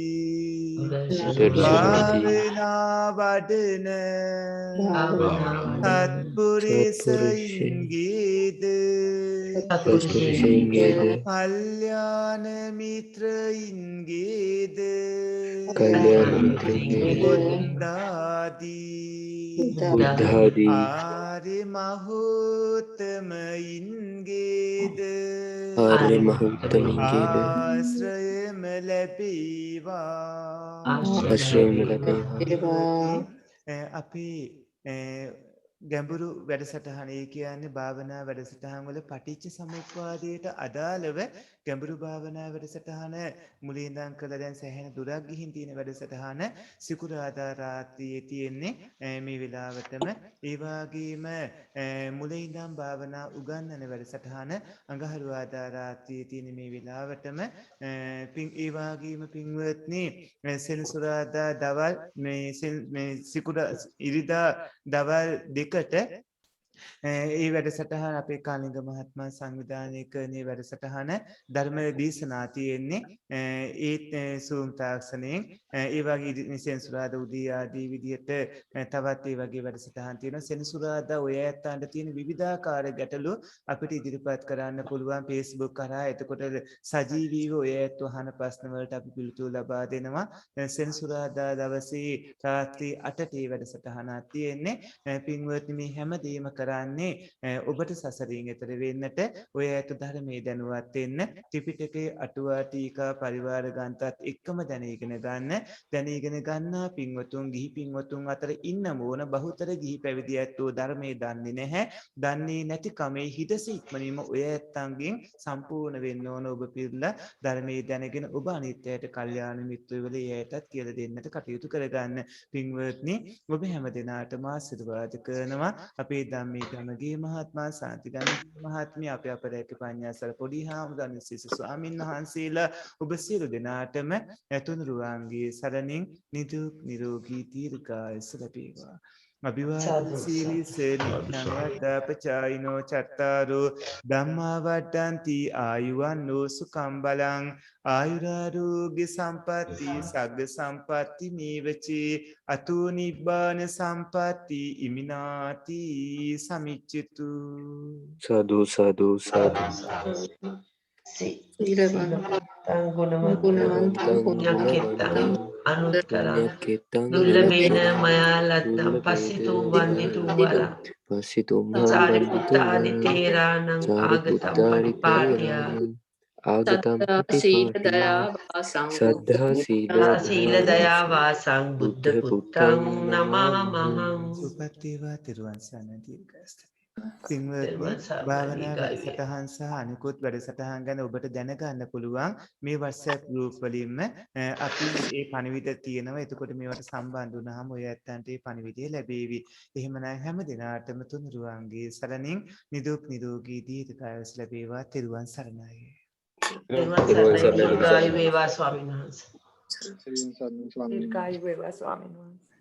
භාවනා වඩන සත්පුරිසයින්ගේද කල්යාණ මිත්‍රයින්ගේද බුද්ධාදී ආර්ය මහෝත්තමයින්ගේද ආශ්‍රයම ලැබේවා. අපි ගැඹුරු වැඩසටහනේ කියන්නේ භාවනා වැඩසටහන් වල පටිච්ච සමුප්පාදයට අදාළව ගැඹුරු භාවනා වැඩසටහන මුලින් ඉඳන් කළා දැන් සෑහෙන දුරක් ගිහින් තියෙන වැඩසටහන සිකුරාදා රාත්‍රියේ තියෙන්නේ මේ වෙලාවටම ඒ වගේම මුලින් ඉඳන් භාවනා උගන්වන වැඩසටහන අඟහරුවාදා රාත්‍රියේ තියෙන මේ වෙලාවටම ඒ වගේම පින්වත්නි සෙනසුරාදා දවල් මේ සිකුරා ඉරිදා දවල් දෙකට ඒ වැඩසටහන අපේ කාලිංග මහත්මයා සංවිධානය කරන වැඩසටහන ධර්ම දේශනා තියෙන්නේ ඒත් සූම් තාක්ෂණයෙන් ඒ වගේ සෙනසුරාදා උදේ ආදී විදියට තවත් ඒ වගේ වැඩසටහන් තියෙනවා. සෙනසුරාදා ඔය ඇත්තන්ට තියෙන විවිධාකාර ගැටලු අපිට ඉදිරිපත් කරන්න පුළුවන් Facebook කරා. එතකොට සජීවීව ඔය ඇත්ත අහන ප්‍රශ්න වලට අපි පිළිතුරු ලබා දෙනවා. සෙනසුරාදා දවසේ රාත්‍රී 8ට ඒ වැඩසටහනක් තියෙන්නේ. පින්වත්නි මේ හැමදේම කරන්නේ ඔබට සසරින් එතර වෙන්නට ඔය ඇත ධර්මයේ දැනුවත් වෙන්න ත්‍රිපිටකයේ අටුවා ටීකා පරිවාර ග්‍රන්ථත් එක්කම දැනගෙන ගන්නා පින්වතුන් ගිහි පින්වතුන් අතර ඉන්න ඕන බහුතර ගිහි පැවිදි ඇත්තෝ ධර්මයේ දන්නේ නැහැ. දන්නේ නැති කමේ හිතස ඉක්මනින්ම ඔය ඇත්තන්ගෙන් සම්පූර්ණ වෙන්න ඕන. ඔබ පිළිලා ධර්මයේ දැනගෙන ඔබ අනිත්‍යයට කල්යාණ මිත්‍රයවල එයටත් කියලා දෙන්නට කටයුතු කරගන්න. පින්වත්නි ඔබ හැම දිනාටම ආශිර්වාද කරනවා. අපේ ධම්මේ ගමගේ මහත්මයා සාන්තිගම මහත්මිය අපේ අපරේක පඤ්ඤාසල පොඩි හාමුදුරන් සිසු ස්වාමීන් වහන්සේලා ඔබ සියලු දෙනාටම තුනුරුවන්ගේ සරණින් නිදුක් නිරෝගී දීර්ඝායුෂ ලැබේවා. අභිවාදන සීලිස නිච්ඡායතපචායිනෝ චත්තාරෝ ධම්මා වඩ්ඩಂತಿ ආයුවන්නෝ සුඛං බලං ආයුරාරෝග්‍ය සම්පatti සග්ග සම්පatti මේවචි අතෝ නිබ්බාන සම්පatti ඉමිනාති සමිච්ඡතු. සාදු සාදු සාදු. සීලවන්තං ගුණවන්තං පුඤ්ඤක්ඛෙත්තං අනුත්තරං කෙත්තං දුර්ලභේන මයා ලද්දං පස්සිතෝ වන්දිතෝ වරං පස්සිතෝ සාරිපුත්තාදි තේරාණං ආගතං පරිපාට්ඨ්‍යා ආගතම් සද්ධා සීල දයා වාසං බුද්ධ පුත්තං නමාමහං. සුපත්තිවා තිරුවන් සරණයි දීර්ඝායුෂ. භාවනා වැඩසටහන් සහ අනිකුත් වැඩසටහන් ගැන ඔබට දැනගන්න පුළුවන් මේ WhatsApp group වලින්ම අපි මේ පණිවිඩ තියෙනවා. එතකොට මේවට සම්බන්ධ වුණාම ඔය ඇත්තන්ට මේ පණිවිඩය ලැබෙවි. එහෙමනම් හැම දිනාටම තුනුරුවන්ගේ සරණින් නිදුක් නිරෝගී දීර්ඝායුෂ ලැබේවා. තිරුවන් සරණයි. දීර්ඝායු වේවා ස්වාමීන් වහන්සේ. දීර්ඝායු වේවා ස්වාමීන් වහන්සේ.